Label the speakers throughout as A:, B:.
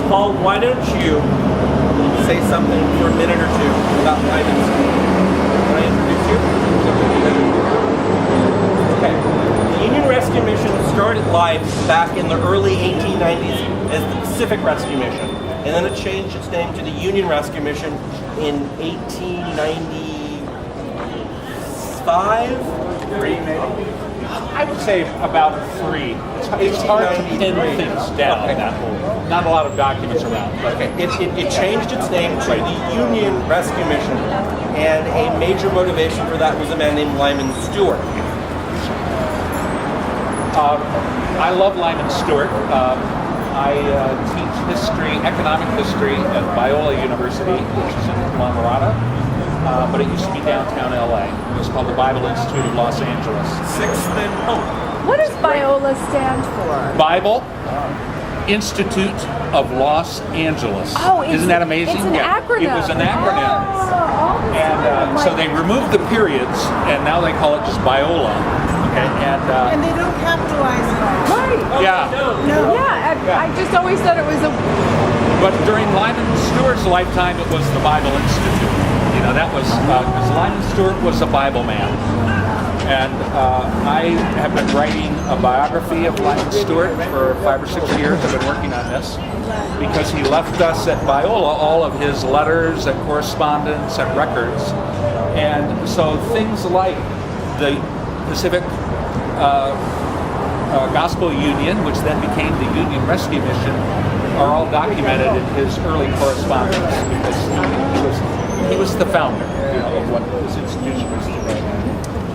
A: Paul, why don't you say something for a minute or two about Lyman Stewart? Can I introduce you? Okay. The Union Rescue Mission started life back in the early 1890s as the Pacific Rescue Mission, and then it changed its name to the Union Rescue Mission in 1895.
B: I would say about 3. It's hard to pin things down.
A: Okay.
B: Not a lot of documents around. But
A: Okay. It changed its name to the Union Rescue Mission, and a major motivation for that was a man named Lyman Stewart.
B: I love Lyman Stewart. I teach history, economic history at Biola University, which is in La Mirada. But it used to be downtown LA. It was called the Bible Institute of Los Angeles.
A: 6th and Hope.
C: What does Biola stand for?
B: Bible Institute of Los Angeles.
C: Oh,
B: isn't that amazing?
C: It's an acronym.
B: It was an acronym. And so they removed the periods, and now they call it just Biola. Okay,
D: And they don't capitalize it all.
C: Right.
B: yeah.
D: No.
C: Yeah, I just always thought it was a...
B: But during Lyman Stewart's lifetime, it was the Bible Institute. You know, that was because Lyman Stewart was a Bible man. And I have been writing a biography of Lyman Stewart for 5 or 6 years. I've been working on this because he left us at Biola all of his letters and correspondence and records. And so things like the Pacific Gospel Union, which then became the Union Rescue Mission, are all documented in his early correspondence because he was the founder, you know, of what this institution is today.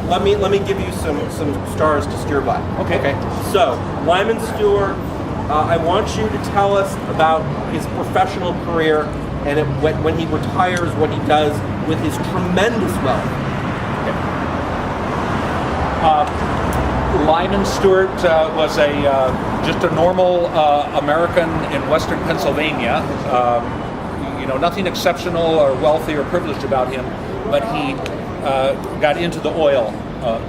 A: Let me give you some stars to steer by.
B: Okay.
A: So, Lyman Stewart, I want you to tell us about his professional career and when he retires, what he does with his tremendous wealth.
B: Lyman Stewart was just a normal American in Western Pennsylvania. You know, nothing exceptional or wealthy or privileged about him, but he got into the oil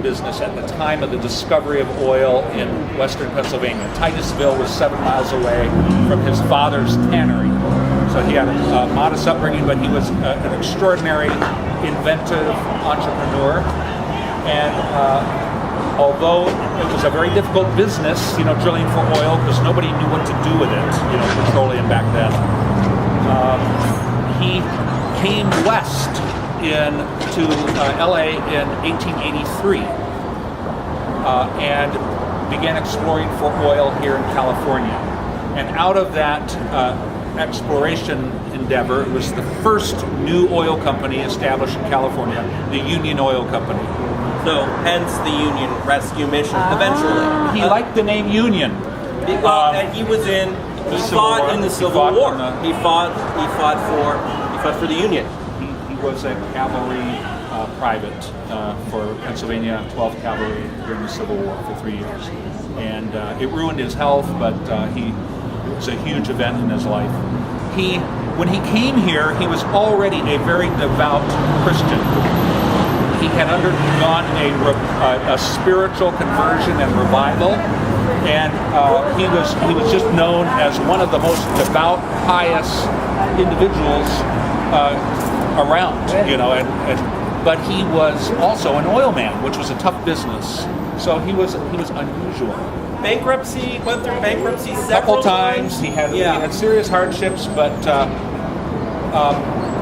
B: business at the time of the discovery of oil in Western Pennsylvania. Titusville was 7 miles away from his father's tannery. So he had a modest upbringing, but he was an extraordinary, inventive entrepreneur. And although it was a very difficult business, you know, drilling for oil, because nobody knew what to do with it, you know, petroleum back then. He came west to LA in 1883 and began exploring for oil here in California. And out of that exploration endeavor, it was the first new oil company established in California, the Union Oil Company.
A: So, hence the Union Rescue Mission. Eventually,
B: He liked the name Union.
A: and he fought in the Civil War. He fought for the Union.
B: He was a cavalry private for Pennsylvania 12th Cavalry during the Civil War for 3 years. And it ruined his health, but it was a huge event in his life. When he came here, he was already a very devout Christian. He had undergone a spiritual conversion and revival, and he was just known as one of the most devout, pious individuals around, you know. But he was also an oil man, which was a tough business. So he was unusual.
A: Bankruptcy, went through bankruptcy
B: A
A: several
B: couple times. He had serious hardships, but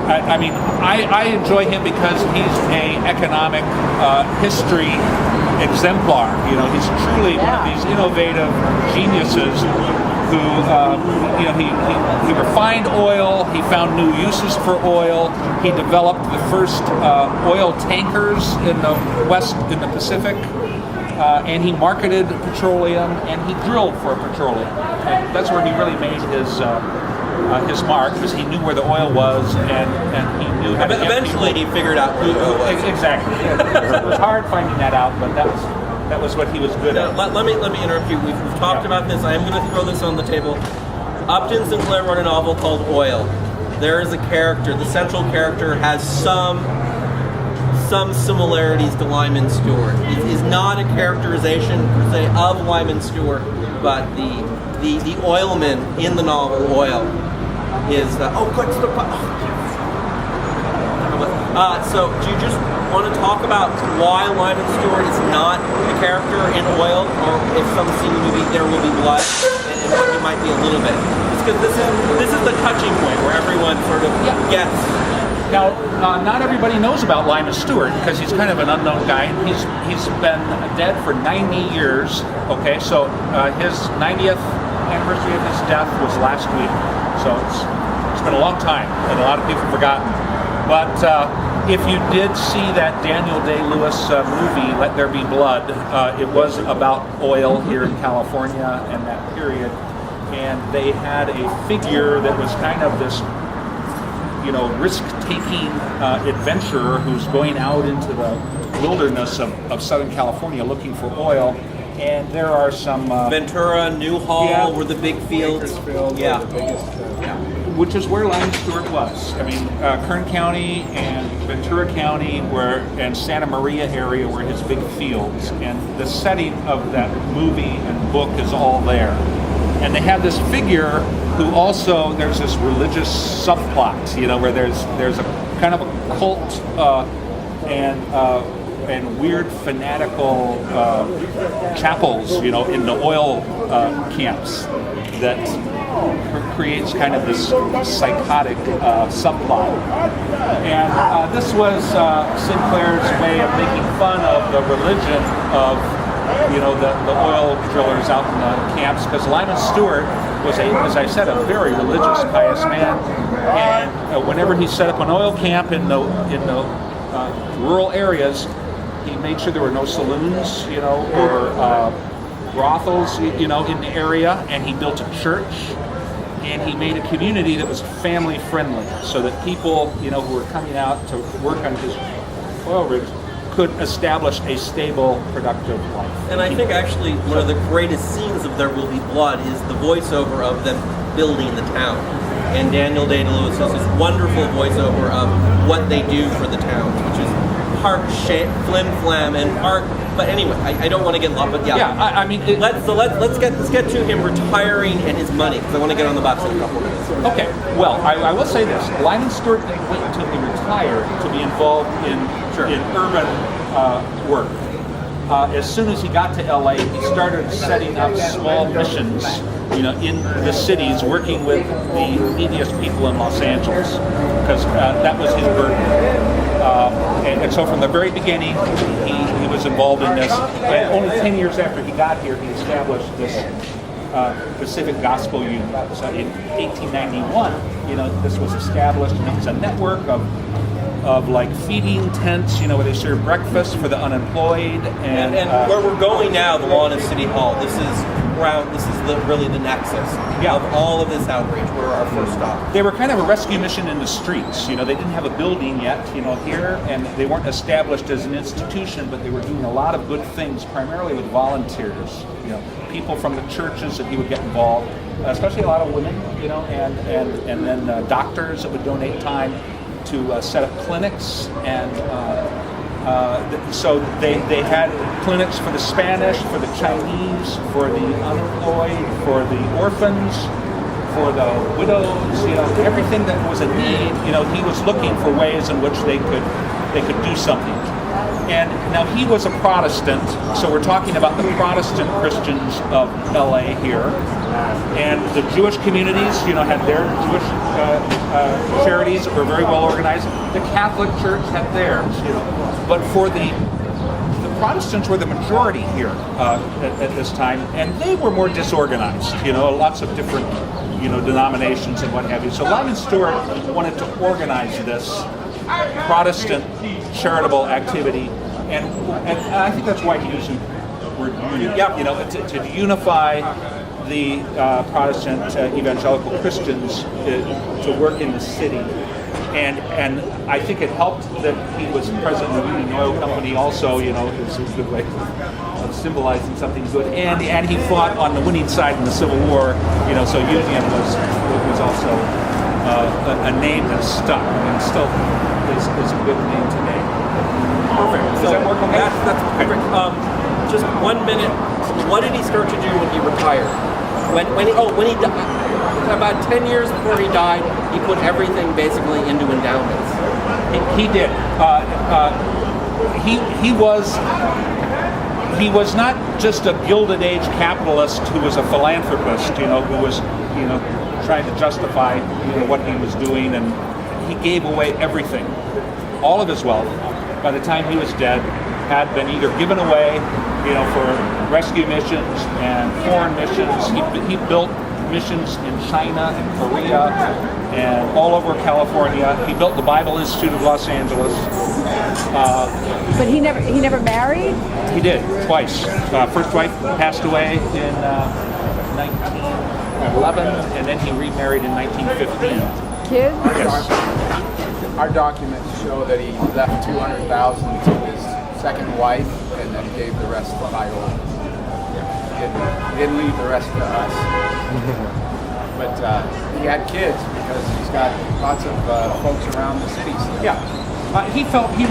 B: I enjoy him because he's an economic history exemplar. You know, he's truly one of these innovative geniuses who, he refined oil. He found new uses for oil. He developed the first oil tankers in the Pacific. And he marketed petroleum, and he drilled for petroleum. And that's where he really made his mark, because he knew where the oil was, and he knew how to get
A: Eventually, he figured out where the oil was.
B: Exactly. It was hard finding that out, but that was what he was good at.
A: Let me interrupt you. We've talked about this. I am going to throw this on the table. Upton Sinclair wrote a novel called Oil. There is a character. The central character has some similarities to Lyman Stewart. It is not a characterization per se of Lyman Stewart, but the the oilman in the novel Oil is so do you just want to talk about why Lyman Stewart is not a character in Oil, or if some scene in the movie there will be blood, and what it might be a little bit? Because this is the touching point where everyone sort of gets.
B: Now, not everybody knows about Lyman Stewart because he's kind of an unknown guy. He's been dead for 90 years. Okay, so his 90th anniversary of his death was last week. So it's been a long time, and a lot of people have forgotten. But if you did see that Daniel Day-Lewis movie, Let There Be Blood, it was about oil here in California and that period. And they had a figure that was kind of this, risk-taking adventurer who's going out into the wilderness of Southern California looking for oil. And there are some...
A: Ventura, Newhall were the big fields.
B: Which is where Lyman Stewart was. I mean, Kern County and Ventura County and Santa Maria area were his big fields. And the setting of that movie and book is all there. And they have this figure who also, there's this religious subplot, where there's a kind of a cult and weird fanatical chapels, in the oil camps that creates kind of this psychotic subplot. And this was Sinclair's way of making fun of the religion of the oil drillers out in the camps, because Lyman Stewart was, as I said, a very religious, pious man. And whenever he set up an oil camp in the rural areas, he made sure there were no saloons, or brothels, in the area, and he built a church, and he made a community that was family friendly, so that people, who were coming out to work on his oil rigs could establish a stable, productive life.
A: And I think actually one of the greatest scenes of There Will Be Blood is the voiceover of them building the town. And Daniel Day-Lewis has this wonderful voiceover of what they do for the towns, which is part flim-flam and part. But anyway, I don't want to get lost. But
B: I mean,
A: let's get to him retiring and his money, because I want to get on the box in a couple of minutes.
B: Okay. Well, I will say this: Lyman Stewart didn't wait until he retired to be involved in urban work. As soon as he got to LA, he started setting up small missions, in the cities, working with the neediest people in Los Angeles, because that was his burden. And so from the very beginning, he was involved in this. And only 10 years after he got here, he established this Pacific Gospel Unit. So in 1891, this was established, and it was a network of like feeding tents, where they serve breakfast for the unemployed. And
A: where we're going now, the lawn of City Hall, this is really the nexus of all of this outreach. Where our first stop.
B: They were kind of a rescue mission in the streets. They didn't have a building yet, here, and they weren't established as an institution, but they were doing a lot of good things, primarily with volunteers. People from the churches that he would get involved, especially a lot of women, and then doctors that would donate time to set up clinics, and so they had clinics for the Spanish, for the Chinese, for the unemployed, for the orphans, for the widows, everything that was a need. He was looking for ways in which they could do something. And now he was a Protestant, so we're talking about the Protestant Christians of LA here. And the Jewish communities, had their Jewish charities that were very well organized. The Catholic Church had theirs, But for the Protestants were the majority here at this time, and they were more disorganized, lots of different, denominations and what have you. So Lyman Stewart wanted to organize this Protestant charitable activity, and I think that's why he used the word union, to unify the Protestant evangelical Christians to work in the city. And I think it helped that he was president of the Union Oil Company also, it's a good way of symbolizing something good. And he fought on the winning side in the Civil War, so Union was also a name that stuck and still is a good name today. Perfect. Does that work okay?
A: That's perfect. Just 1 minute. What did he start to do when he retired? when he died, about 10 years before he died, he put everything basically into endowments.
B: He did. He was not just a Gilded Age capitalist who was a philanthropist, who was, trying to justify, what he was doing, and he gave away everything. All of his wealth, by the time he was dead, had been either given away, for rescue missions and foreign missions. He built missions in China and Korea and all over California. He built the Bible Institute of Los Angeles.
C: But he never married?
B: He did, twice. First wife passed away in 1911, and then he remarried in 1915.
C: Kids?
B: Yes.
E: Our documents show that he left $200,000 to his second wife, and then gave the rest to my old. He didn't leave the rest to us. But he had kids because he's got lots of folks around the city still.
B: Yeah. He felt he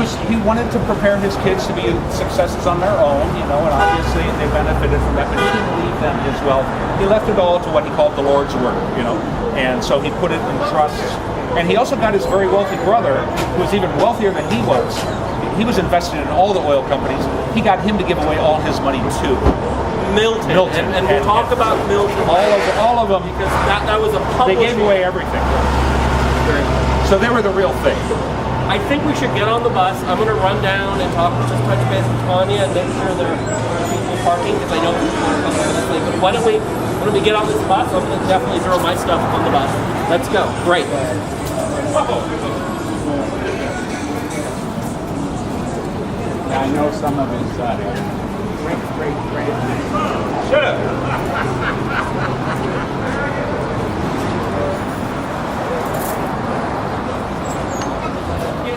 B: wanted to prepare his kids to be successes on their own, and obviously they benefited from that, but he didn't leave them his wealth. He left it all to what he called the Lord's work, and so he put it in trusts. And he also got his very wealthy brother, who was even wealthier than he was. He was invested in all the oil companies. He got him to give away all his money too.
A: Milton. And we'll talk about Milton.
B: All of them,
A: because that was a publishing.
B: They gave away everything. So they were the real thing.
A: I think we should get on the bus. I'm going to run down and touch base with Tanya and make sure there are people parking, because I know people are coming this late. But why don't we get on this bus? I'm going to definitely throw my stuff on the bus. Let's go. Great.
E: I know some of his great.
A: Shut up.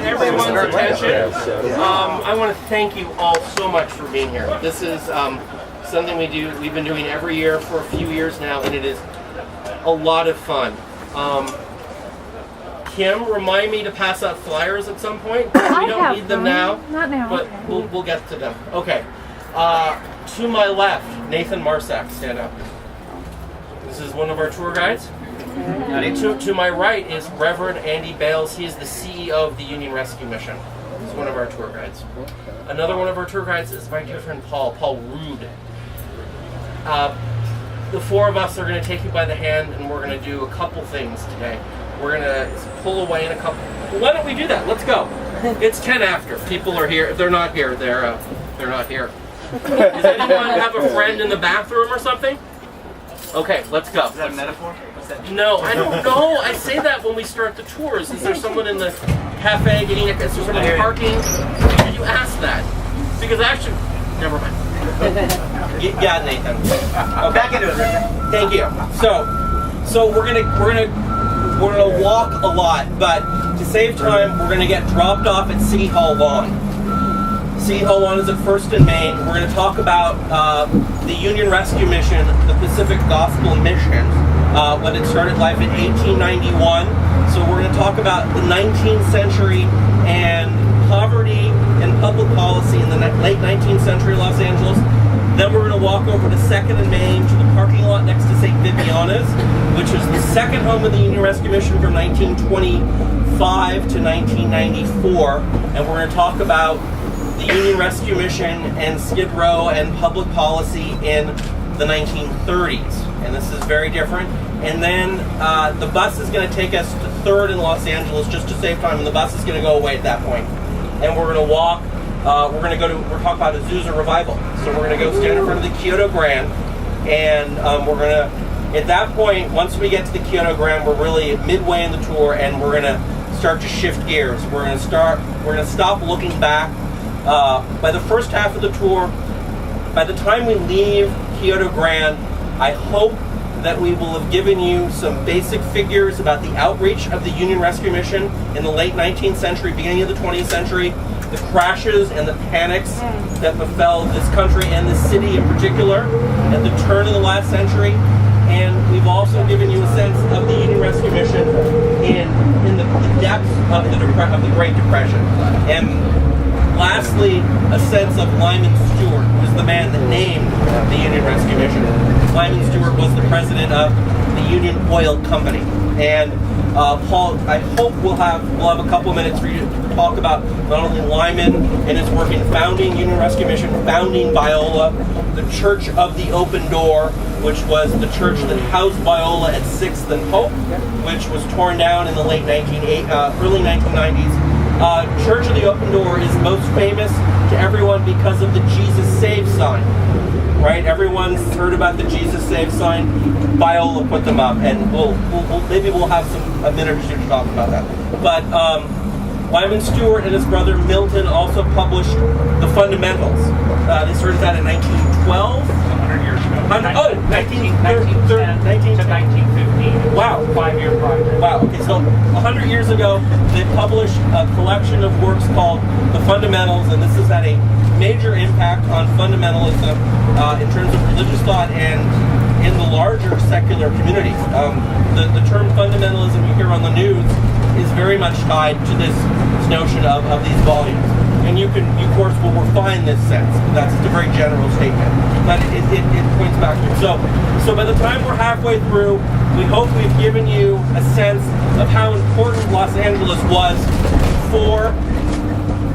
A: Everyone's attention. I want to thank you all so much for being here. This is something we've been doing every year for a few years now, and it is a lot of fun. Kim, remind me to pass out flyers at some point. We don't need them now.
C: Not now.
A: But
C: okay.
A: we'll get to them. Okay. To my left, Nathan Marsak, stand up. This is one of our tour guides. To my right is Reverend Andy Bales. He is the CEO of the Union Rescue Mission. He's one of our tour guides. Another one of our tour guides is my dear friend Paul Rude. The four of us are going to take you by the hand, and we're going to do a couple things today. We're going to pull away in a couple. Well, why don't we do that? Let's go. It's 10 after. People are here. If they're not here, they're not here. Does anyone have a friend in the bathroom or something? Okay, let's go.
F: Is that a metaphor?
A: No, I don't know. I say that when we start the tours. Is there someone in the cafe getting is there someone parking? You ask that. Because actually, never mind. Yeah, Nathan. Okay.
F: Back into it, Richard.
A: Thank you. So we're gonna walk a lot, but to save time, we're gonna get dropped off at City Hall Lawn. City Hall Lawn is at First and Main. We're gonna talk about the Union Rescue Mission, the Pacific Gospel Mission, when it started life in 1891. So we're going to talk about the 19th century and poverty and public policy in the late 19th century Los Angeles. Then we're going to walk over to 2nd and Main to the parking lot next to St. Vibiana's, which is the second home of the Union Rescue Mission from 1925 to 1994. And we're going to talk about the Union Rescue Mission and Skid Row and public policy in the 1930s. And this is very different. And then the bus is going to take us to 3rd in Los Angeles just to save time, and the bus is going to go away at that point. And we're going to walk. We're talking about Azusa Revival. So we're going to go stand in front of the Kyoto Grand, and we're going to, at that point, once we get to the Kyoto Grand, we're really midway in the tour, and we're going to start to shift gears. We're going to stop looking back. By the first half of the tour, by the time we leave Kyoto Grand, I hope that we will have given you some basic figures about the outreach of the Union Rescue Mission in the late 19th century, beginning of the 20th century, the crashes and the panics that befell this country and this city in particular at the turn of the last century. And we've also given you a sense of the Union Rescue Mission in the depths of the Great Depression. And lastly, a sense of Lyman Stewart, who is the man that named the Union Rescue Mission. Lyman Stewart was the president of the Union Oil Company. And Paul, I hope we'll have a couple minutes for you to talk about not only Lyman and his work in founding Union Rescue Mission, founding Biola, the Church of the Open Door, which was the church that housed Biola at 6th and Hope, which was torn down in the early 1990s. Church of the Open Door is most famous to everyone because of the Jesus Save sign, right? Everyone's heard about the Jesus Save sign. Biola put them up, and maybe we'll have a minute or two to talk about that. But Lyman Stewart and his brother Milton also published the Fundamentals. They started that in 1912.
B: 100 years ago.
A: 1910
B: to 1915.
A: Wow.
B: 5-year project.
A: Wow, okay, so 100 years ago, they published a collection of works called The Fundamentals, and this has had a major impact on fundamentalism in terms of religious thought and in the larger secular communities. The term fundamentalism you hear on the news is very much tied to this notion of these volumes. And you, of course, will refine this sense. That's a very general statement, but it points back to it. So by the time we're halfway through, we hope we've given you a sense of how important Los Angeles was for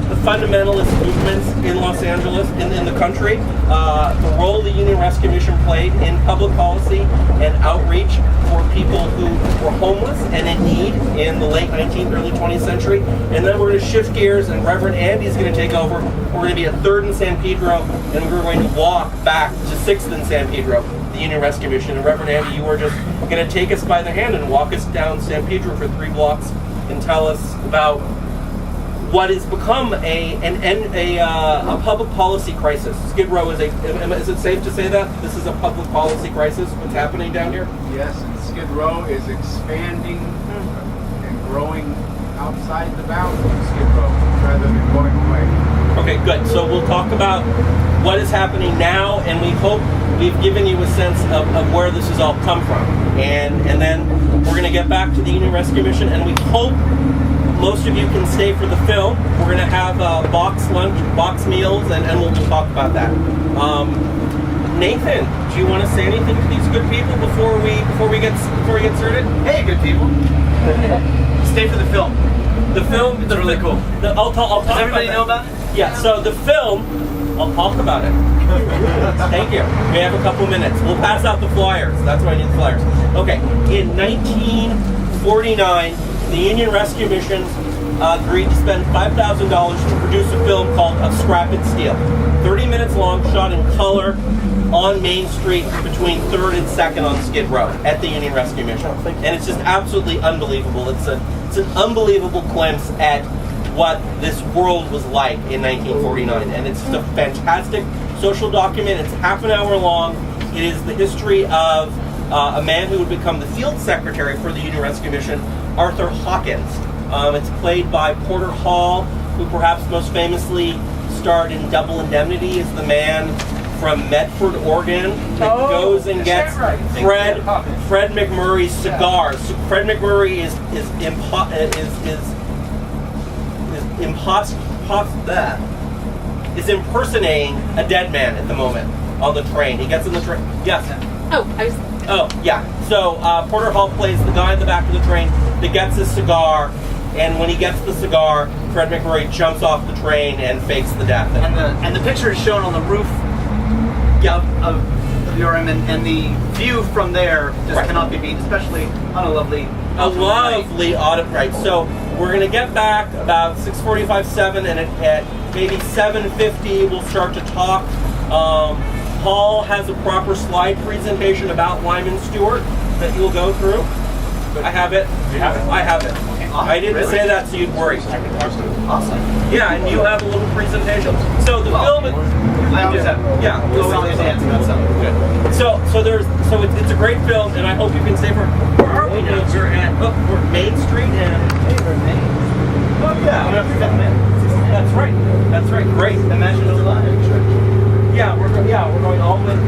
A: the fundamentalist movements in Los Angeles, in the country, the role the Union Rescue Mission played in public policy and outreach for people who were homeless and in need in the late 19th, early 20th century. And then we're going to shift gears, and Reverend Andy's going to take over. We're going to be at 3rd and San Pedro, and we're going to walk back to 6th and San Pedro, the Union Rescue Mission. And Reverend Andy, you are just going to take us by the hand and walk us down San Pedro for 3 blocks and tell us about what has become a public policy crisis. Skid Row is is it safe to say that this is a public policy crisis? What's happening down here?
E: Yes, and Skid Row is expanding and growing outside the bounds of Skid Row rather than going away.
A: Okay, good. So we'll talk about what is happening now, and we hope we've given you a sense of where this has all come from. And then we're going to get back to the Union Rescue Mission, and we hope most of you can stay for the film. We're going to have box lunch, box meals, and we'll talk about that. Nathan, do you want to say anything to these good people before we get started?
F: Hey, good people. Stay for the film.
A: The film is
F: really cool.
A: I'll talk
F: Does everybody
A: about
F: know about it?
A: Yeah. So the film, I'll talk about it. Thank you. We have a couple minutes. We'll pass out the flyers. That's why I need the flyers. Okay. In 1949. The Union Rescue Mission agreed to spend $5,000 to produce a film called A Scrap and Steel. 30 minutes long, shot in color on Main Street between 3rd and 2nd on Skid Row at the Union Rescue Mission. And it's just absolutely unbelievable. It's an unbelievable glimpse at what this world was like in 1949. And it's just a fantastic social document. It's half an hour long. It is the history of a man who would become the field secretary for the Union Rescue Mission, Arthur Hawkins. It's played by Porter Hall, who perhaps most famously starred in Double Indemnity as the man from Medford, Oregon, that goes and gets Fred McMurray's cigars. So Fred McMurray is impersonating a dead man at the moment on the train. He gets in the train. Yes. Oh, yeah. So Porter Hall plays the guy in the back of the train that gets his cigar, and when he gets the cigar, Fred McMurray jumps off the train and fakes the death.
F: And the picture is shown on the roof of URM, and the view from there just cannot be beat, especially on a lovely
A: autumn night. So we're going to get back about 6:45, 7, and at maybe 7:50 we'll start to talk. Paul has a proper slide presentation about Lyman Stewart that you'll go through. I have it.
B: You have it?
A: I have it. I didn't say that so you'd worry.
F: Awesome.
A: Yeah, and you have a little presentation. So the film is...
F: I always have.
A: Yeah.
F: We'll always dance about something.
A: Good. So it's a great film, and I hope you can stay for... Where are we now? We're at Main Street and... Oh, yeah. That's right. That's right. Great.
F: Imagine it alive.
A: Yeah, we're going all the way.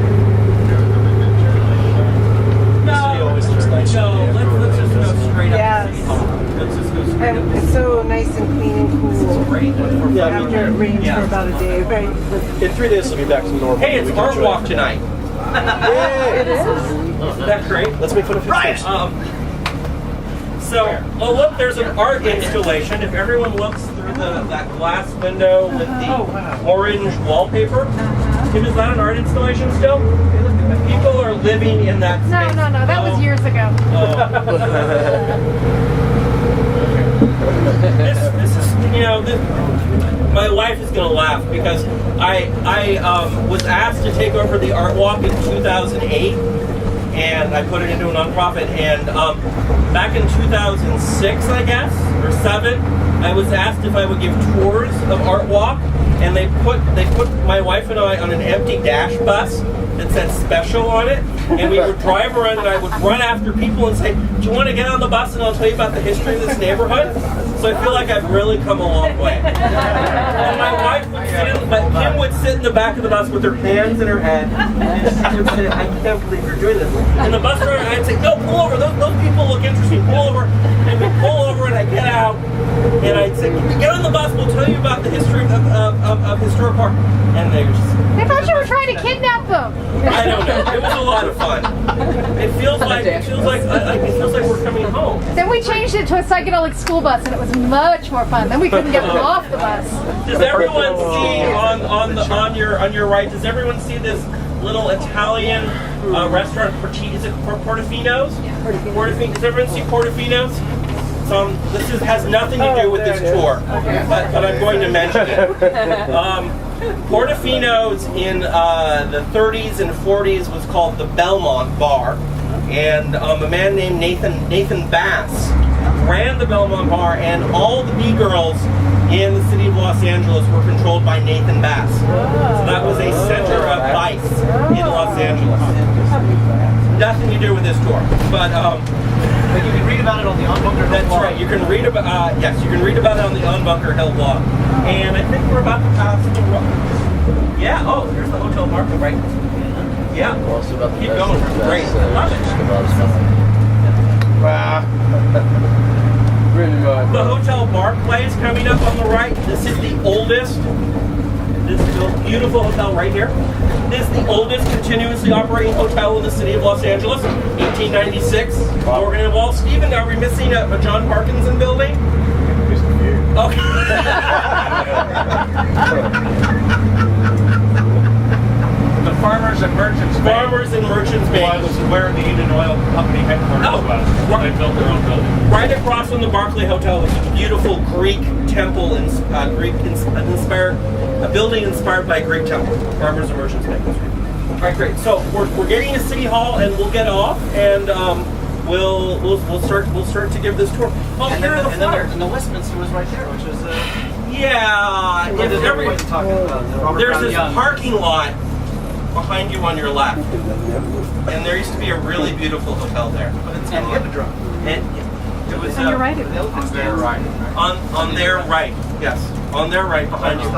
A: No, let's just go straight up.
C: Yes.
A: Let's just go straight up.
C: It's so nice
D: nice and clean and cool.
A: Great.
D: After it rains for about a day, right?
G: In 3 days, it'll be back to normal.
A: Hey, it's
G: We can
A: art
G: enjoy
A: walk
G: it.
A: tonight.
D: It is.
A: Isn't that great?
G: Let's make fun of
A: Right.
G: hipsters.
A: Oh look, there's an art installation. If everyone looks through that glass window with the orange wallpaper, is that an art installation still? People are living in that
C: No,
A: space.
C: no, no. That was years ago.
A: This is, my wife is going to laugh because I was asked to take over the art walk in 2008, and I put it into a nonprofit. And back in 2006, I guess, or 7, I was asked if I would give tours of art walk, and they put my wife and I on an empty dash bus that said special on it, and we would drive around, and I would run after people and say, do you want to get on the bus and I'll tell you about the history of this neighborhood? So I feel like I've really come a long way. And my wife would Kim would sit in the back of the bus with her hands in her head, and she would say, I can't believe you're doing this. And the bus driver, I'd say, no, pull over, those people look interesting, pull over. And we'd pull over, and I'd get out, and I'd say, get on the bus, we'll tell you about the history of Historic Park. And they were just,
C: They thought you were trying to kidnap them.
A: I don't know. It was a lot of fun. It feels like we're coming home.
C: Then we changed it to a psychedelic school bus, and it was much more fun. Then we couldn't get them off the bus.
A: Does everyone see on your right? Does everyone see this little Italian restaurant? Is it Portofino's? Portofino. Does everyone see Portofino's? This has nothing to do with this tour, but I'm going to mention it. Portofino's in the 30s and 40s was called the Belmont Bar, and a man named Nathan Bass ran the Belmont Bar, and all the B-girls in the city of Los Angeles were controlled by Nathan Bass. So that was a center of vice in Los Angeles. Nothing to do with this tour, but
F: you can read about it on the On Bunker Hill
A: that's
F: blog.
A: right. You can read about you can read about it on the On Bunker Hill blog. And I think we're about to pass the road. Yeah. Oh, here's the hotel market, right? Yeah.
G: Also about the
A: Keep
G: best
A: going.
G: of the best,
A: Great. Love it.
G: Pretty much.
A: The Hotel Barclay is coming up on the right. This is the oldest. This is a beautiful hotel right here. This is the oldest continuously operating hotel in the city of Los Angeles, 1896. Morgan and Wall. Stephen, are we missing a John Parkinson building? Okay.
B: The Farmers and Merchants Bank.
A: Farmers and Merchants Bank.
B: Was where the Union Oil Company headquarters was. They built their own building.
A: Right across from the Barclay Hotel is a beautiful Greek temple, Greek-inspired, a building inspired by a Greek temple. Farmers and Merchants Bank. All right, great. So we're getting to City Hall, and we'll get off, and we'll start to give this tour. Oh,
F: And
A: here are the flowers.
F: the Westminster was right there, which is
A: Yeah,
F: everybody's talking about. Robert
A: there's
F: Brown
A: this
F: Young.
A: parking lot behind you on your left, and there used to be a really beautiful hotel there.
F: And Hippodrome.
A: And it was
C: On your right.
F: On their right.
A: on their right, yes, on their right behind you.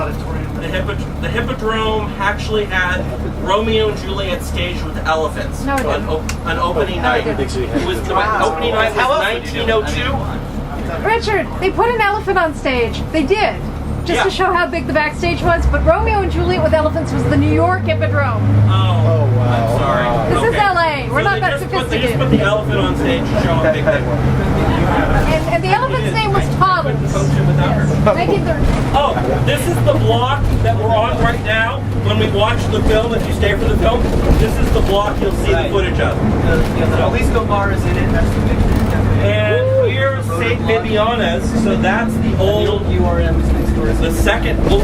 A: The Hippodrome actually had Romeo and Juliet staged with elephants
C: No, it
A: on,
C: didn't.
A: on opening night.
G: Big city.
A: It was the opening night was 1902.
C: Richard, they put an elephant on stage. They did. Just
A: Yeah.
C: to show how big the backstage was. But Romeo and Juliet with elephants was the New York Hippodrome.
A: Oh,
G: wow.
A: I'm sorry.
C: This is LA. We're not
A: they
C: that
A: just They just
C: sophisticated.
A: put the elephant on stage to show how big they were.
C: And the elephant's name was Toddles. 1930.
A: Oh, this is the block that we're on right now. When we watch the film, if you stay for the film, this is the block you'll see the footage of.
F: The Jalisco bar is in it. That's the picture.
A: And here's St. Vibiana's, so that's the old
F: URM is next door.
A: the second. We'll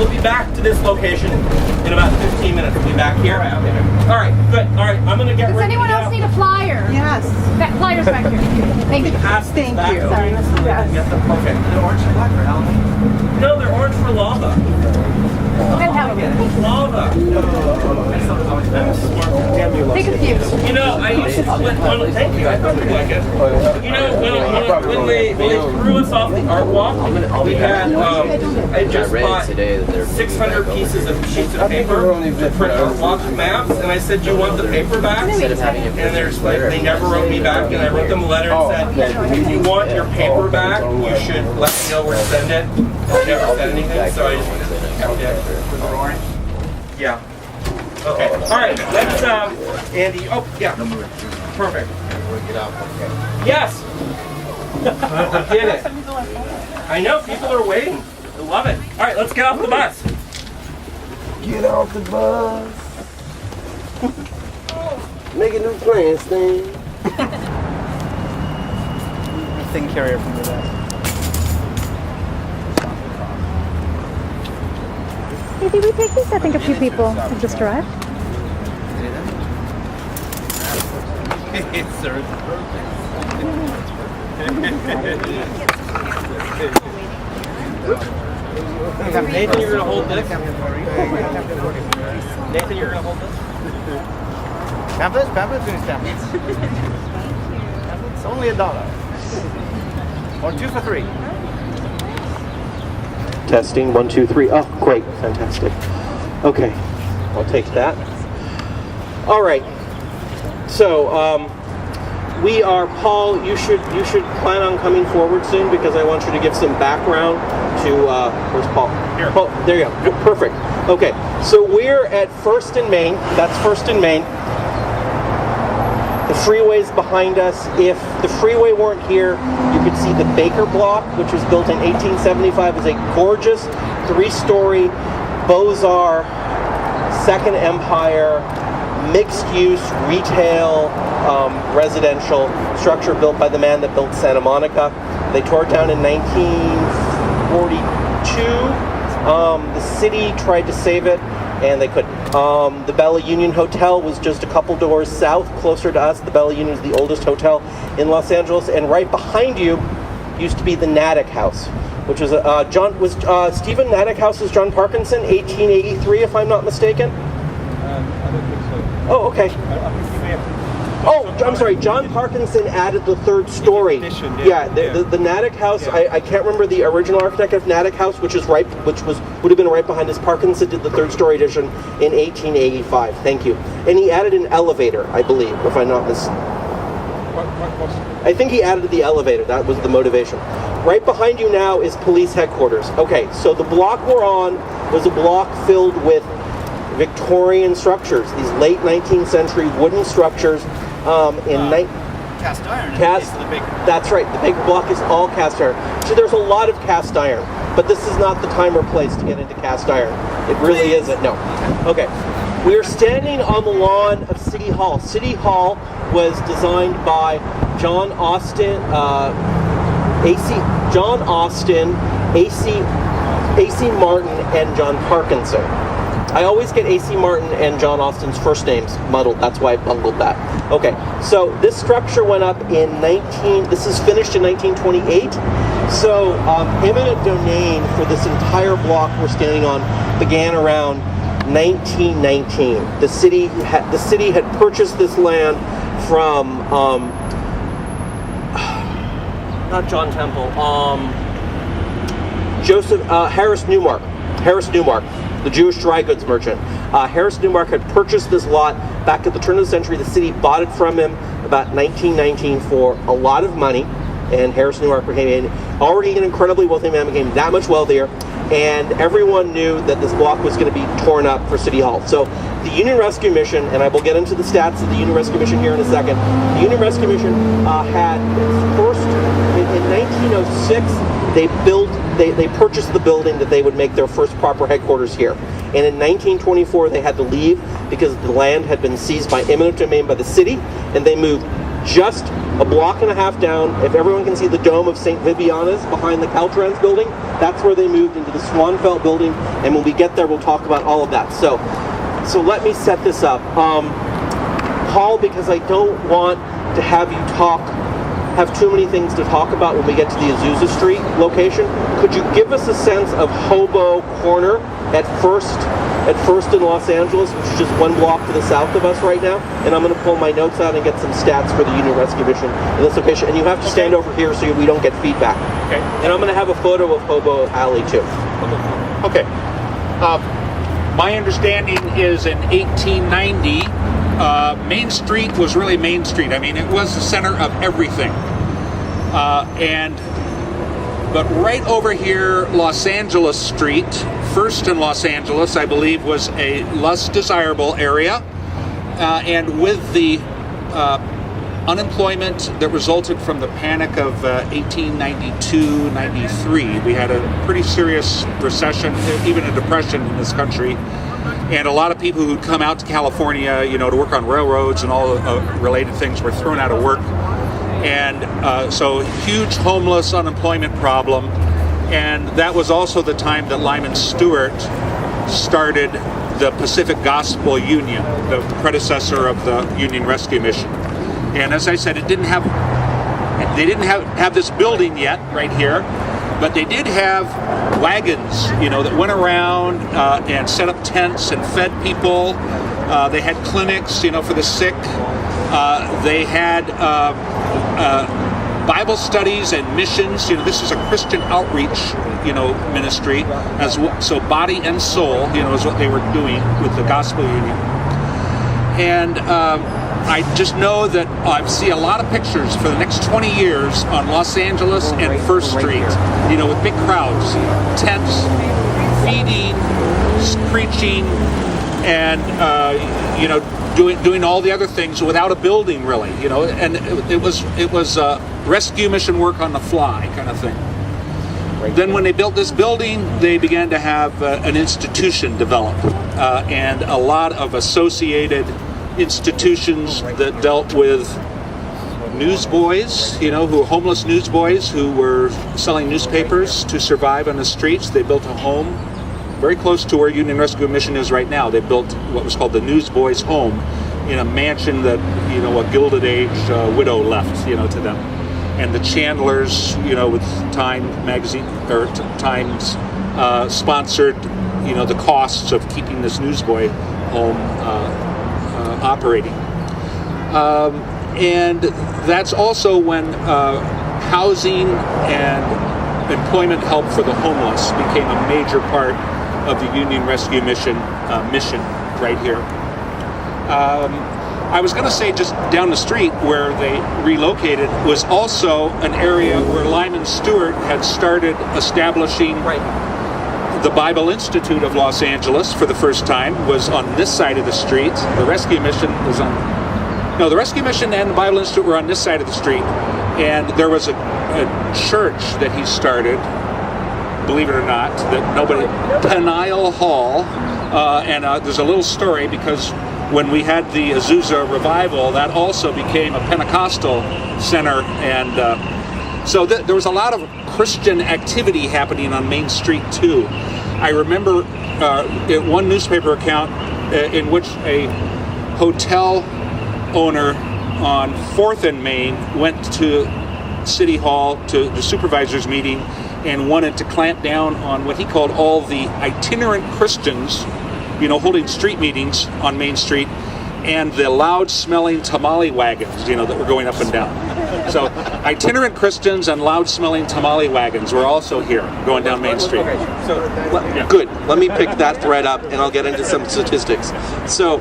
A: be back to this location in about 15 minutes. We'll be back here. All right, good. All right, I'm gonna get
C: Does
A: ready.
C: anyone else need a flyer?
D: Yes.
C: That flyer's back here. Thank you.
A: Pass this
D: Thank
A: back
D: you.
A: over.
C: Sorry.
A: Get the okay.
F: The orange and black or Halloween?
A: No, they're orange for lava.
C: And have them. Take a few.
A: You know, I used to, thank you, I probably like it. You know, when they threw us off the art walk, we had, I just bought 600 pieces of sheets of paper to print art walk maps, and I said, do you want the paper back? And they're like, they never wrote me back, and I wrote them a letter and said, if you want your paper back, you should let me know where to send it. I never said anything, so I just kept it. Yeah. Okay. All right. Let's, Andy. Oh, yeah. Perfect. Yes. I did it. I know. People are waiting. I love it. All right. Let's get off the bus.
H: Get off the bus. Making new plans, thing.
F: Thing carrier from the desk.
C: Hey, did we take these? I think a few people have just arrived.
A: Nathan, you're gonna hold this. Nathan, you're gonna hold this.
F: Pamphlets? Pamphlets? Pamphlets. It's only $1. Or 2 for 3.
H: Testing, 1, 2, 3. Oh, great, fantastic. Okay, I'll take that. All right. So, we are, Paul. You should plan on coming forward soon because I want you to give some background to. Where's Paul?
B: Here.
H: Paul, there you go. Perfect. Okay, so we're at First and Main. That's First and Main. The freeway's behind us. If the freeway weren't here, you could see the Baker Block, which was built in 1875 as a gorgeous 3-story Beaux-Arts, Second Empire, mixed-use retail residential structure built by the man that built Santa Monica. They tore it down in 1942. The city tried to save it, and they couldn't. The Bella Union Hotel was just a couple doors south, closer to us. The Bella Union is the oldest hotel in Los Angeles, and right behind you used to be the Natick House, which was Stephen Natick House is John Parkinson, 1883, if I'm not mistaken.
B: I don't think so.
H: Oh, okay.
B: I think you may have.
H: Oh, I'm sorry. John Parkinson added the 3rd story.
B: Addition,
H: Yeah, the Natick House.
B: Yeah.
H: I can't remember the original architect of Natick House, would have been right behind us. Parkinson did the 3rd story addition in 1885. Thank you. And he added an elevator, I believe, if I'm not mistaken. I think he added the elevator. That was the motivation. Right behind you now is police headquarters. Okay, so the block we're on was a block filled with Victorian structures, these late 19th century wooden structures.
F: Cast iron.
H: That's right. The Baker Block is all cast iron. So there's a lot of cast iron, but this is not the time or place to get into cast iron. It really isn't. No. Okay. We're standing on the lawn of City Hall. City Hall was designed by John Austin, A.C. Martin, and John Parkinson. I always get A.C. Martin and John Austin's first names muddled. That's why I bungled that. Okay, so this structure went up in this is finished in 1928. So eminent domain for this entire block we're standing on began around 1919. The city had purchased this land from not John Temple, Harris Newmark, the Jewish dry goods merchant. Harris Newmark had purchased this lot back at the turn of the century. The city bought it from him about 1919 for a lot of money, and Harris Newmark became already an incredibly wealthy man, became that much wealthier, and everyone knew that this block was going to be torn up for City Hall. So the Union Rescue Mission, and I will get into the stats of the Union Rescue Mission here in a second, the Union Rescue Mission had its first, in 1906, they purchased the building that they would make their first proper headquarters here. And in 1924, they had to leave because the land had been seized by eminent domain by the city, and they moved just a block and a half down. If everyone can see the dome of St. Vibiana's behind the Caltrans building, that's where they moved into the Swanfeld building, and when we get there, we'll talk about all of that. So let me set this up. Paul, because I don't want to have you have too many things to talk about when we get to the Azusa Street location, could you give us a sense of Hobo Corner at First in Los Angeles, which is just one block to the south of us right now. And I'm going to pull my notes out and get some stats for the Union Rescue Mission in this location. And you have to stand over here so we don't get feedback.
B: Okay.
H: And I'm going to have a photo of Hobo Alley too.
B: Okay. My understanding is in 1890, Main Street was really Main Street. I mean, it was the center of everything. But right over here, Los Angeles Street, First in Los Angeles, I believe, was a less desirable area. And with the unemployment that resulted from the panic of 1892-93, we had a pretty serious recession, even a depression in this country. And a lot of people who'd come out to California, to work on railroads and all related things were thrown out of work. And so huge homeless unemployment problem. And that was also the time that Lyman Stewart started the Pacific Gospel Union, the predecessor of the Union Rescue Mission. And as I said, they didn't have this building yet right here, but they did have wagons, that went around and set up tents and fed people. They had clinics, for the sick. They had Bible studies and missions. This is a Christian outreach, ministry. So body and soul, is what they were doing with the Gospel Union. And I just know that I see a lot of pictures for the next 20 years on Los Angeles and First Street, with big crowds, tents, feeding, preaching, and doing all the other things without a building, really, and it was rescue mission work on the fly kind of thing. Then when they built this building, they began to have an institution develop, and a lot of associated institutions that dealt with newsboys, who were homeless newsboys who were selling newspapers to survive on the streets. They built a home very close to where Union Rescue Mission is right now. They built what was called the Newsboys' Home in a mansion that, a Gilded Age widow left, to them. And the Chandlers, with Time magazine, or Times, sponsored, the costs of keeping this newsboy home operating. And that's also when housing and employment help for the homeless became a major part of the Union Rescue Mission right here. I was going to say just down the street where they relocated was also an area where Lyman Stewart had started establishing the Bible Institute of Los Angeles for the first time. Was on this side of the street. The Rescue Mission was the Rescue Mission and the Bible Institute were on this side of the street. And there was a church that he started, believe it or not, Peniel Hall, and there's a little story because when we had the Azusa Revival, that also became a Pentecostal center, and so there was a lot of Christian activity happening on Main Street too. I remember in one newspaper account in which a hotel owner on 4th and Main went to City Hall to the supervisors meeting and wanted to clamp down on what he called all the itinerant Christians, holding street meetings on Main Street, and the loud-smelling tamale wagons, that were going up and down. So itinerant Christians and loud-smelling tamale wagons were also here, going down Main Street.
H: Okay, so good. Let me pick that thread up, and I'll get into some statistics. So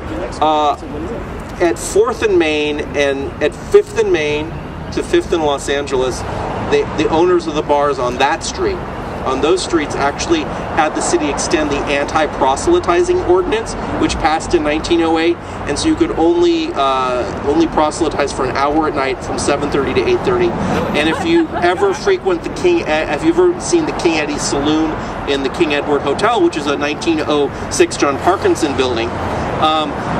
H: at 4th and Main and at 5th and Main to 5th in Los Angeles, the owners of the bars on that street, on those streets, actually had the city extend the anti-proselytizing ordinance, which passed in 1908, and so you could only proselytize for an hour at night from 7:30 to 8:30. And if you ever frequent have you ever seen the King Eddie's Saloon in the King Edward Hotel, which is a 1906 John Parkinson building?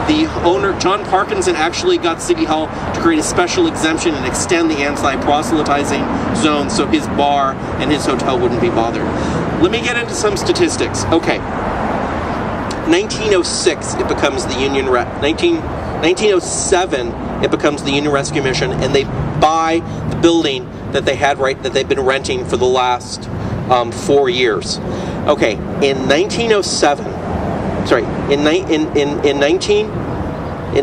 H: The owner, John Parkinson, actually got City Hall to create a special exemption and extend the anti-proselytizing zone so his bar and his hotel wouldn't be bothered. Let me get into some statistics. Okay. 1906, it becomes the 1907, it becomes the Union Rescue Mission, and they buy the building that they've been renting for the last 4 years. Okay, in 1907, in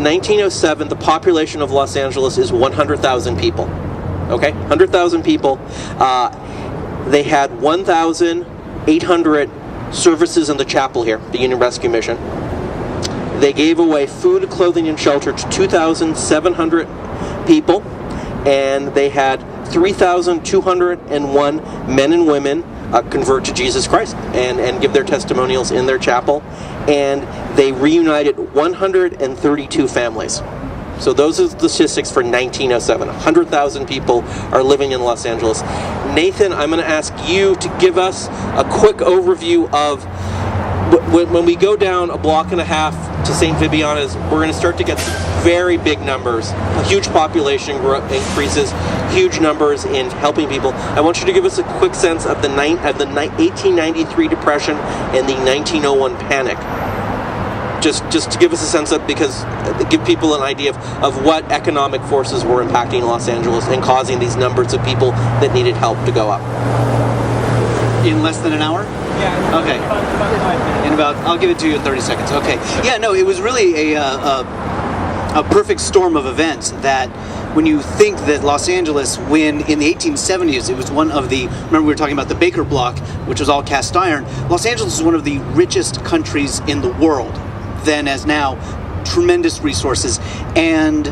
H: 1907, the population of Los Angeles is 100,000 people. Okay, 100,000 people. They had 1,800 services in the chapel here, the Union Rescue Mission. They gave away food, clothing, and shelter to 2,700 people, and they had 3,201 men and women convert to Jesus Christ and give their testimonials in their chapel, and they reunited 132 families. So those are the statistics for 1907. 100,000 people are living in Los Angeles. Nathan, I'm going to ask you to give us a quick overview of when we go down a block and a half to St. Vibiana's, we're going to start to get some very big numbers, huge population increases, huge numbers in helping people. I want you to give us a quick sense of the 1893 Depression and the 1901 Panic. Just to give us a sense of, because give people an idea of what economic forces were impacting Los Angeles and causing these numbers of people that needed help to go up.
F: In less than an hour?
A: Yeah.
F: Okay. In about, I'll give it to you in 30 seconds. Okay. Yeah, no, it was really a perfect storm of events that when you think that Los Angeles, when in the 1870s, it was one of the, remember we were talking about the Baker Block, which was all cast iron. Los Angeles is one of the richest countries in the world, then as now, tremendous resources. And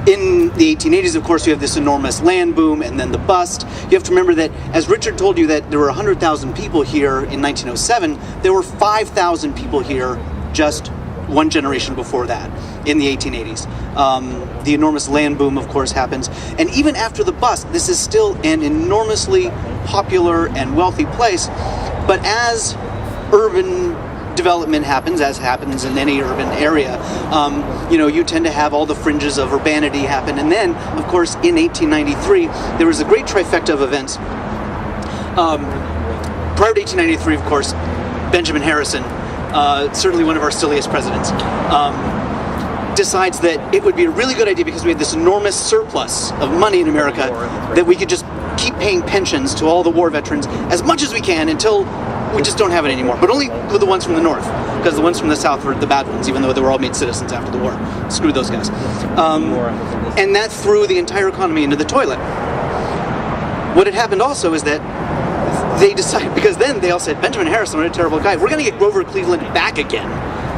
F: in the 1880s, of course, you have this enormous land boom and then the bust. You have to remember that, as Richard told you, that there were 100,000 people here in 1907. There were 5,000 people here just one generation before that, in the 1880s. The enormous land boom, of course, happens. And even after the bust, this is still an enormously popular and wealthy place. But as urban development happens, as happens in any urban area, you tend to have all the fringes of urbanity happen. And then, of course, in 1893, there was a great trifecta of events. Prior to 1893, of course, Benjamin Harrison, certainly one of our silliest presidents, decides that it would be a really good idea, because we had this enormous surplus of money in America, that we could just keep paying pensions to all the war veterans as much as we can until we just don't have it anymore. But only with the ones from the north, because the ones from the south were the bad ones, even though they were all made citizens after the war. Screw those guys. And that threw the entire economy into the toilet. What had happened also is that they decided, because then they all said, Benjamin Harrison, what a terrible guy, we're going to get Grover Cleveland back again.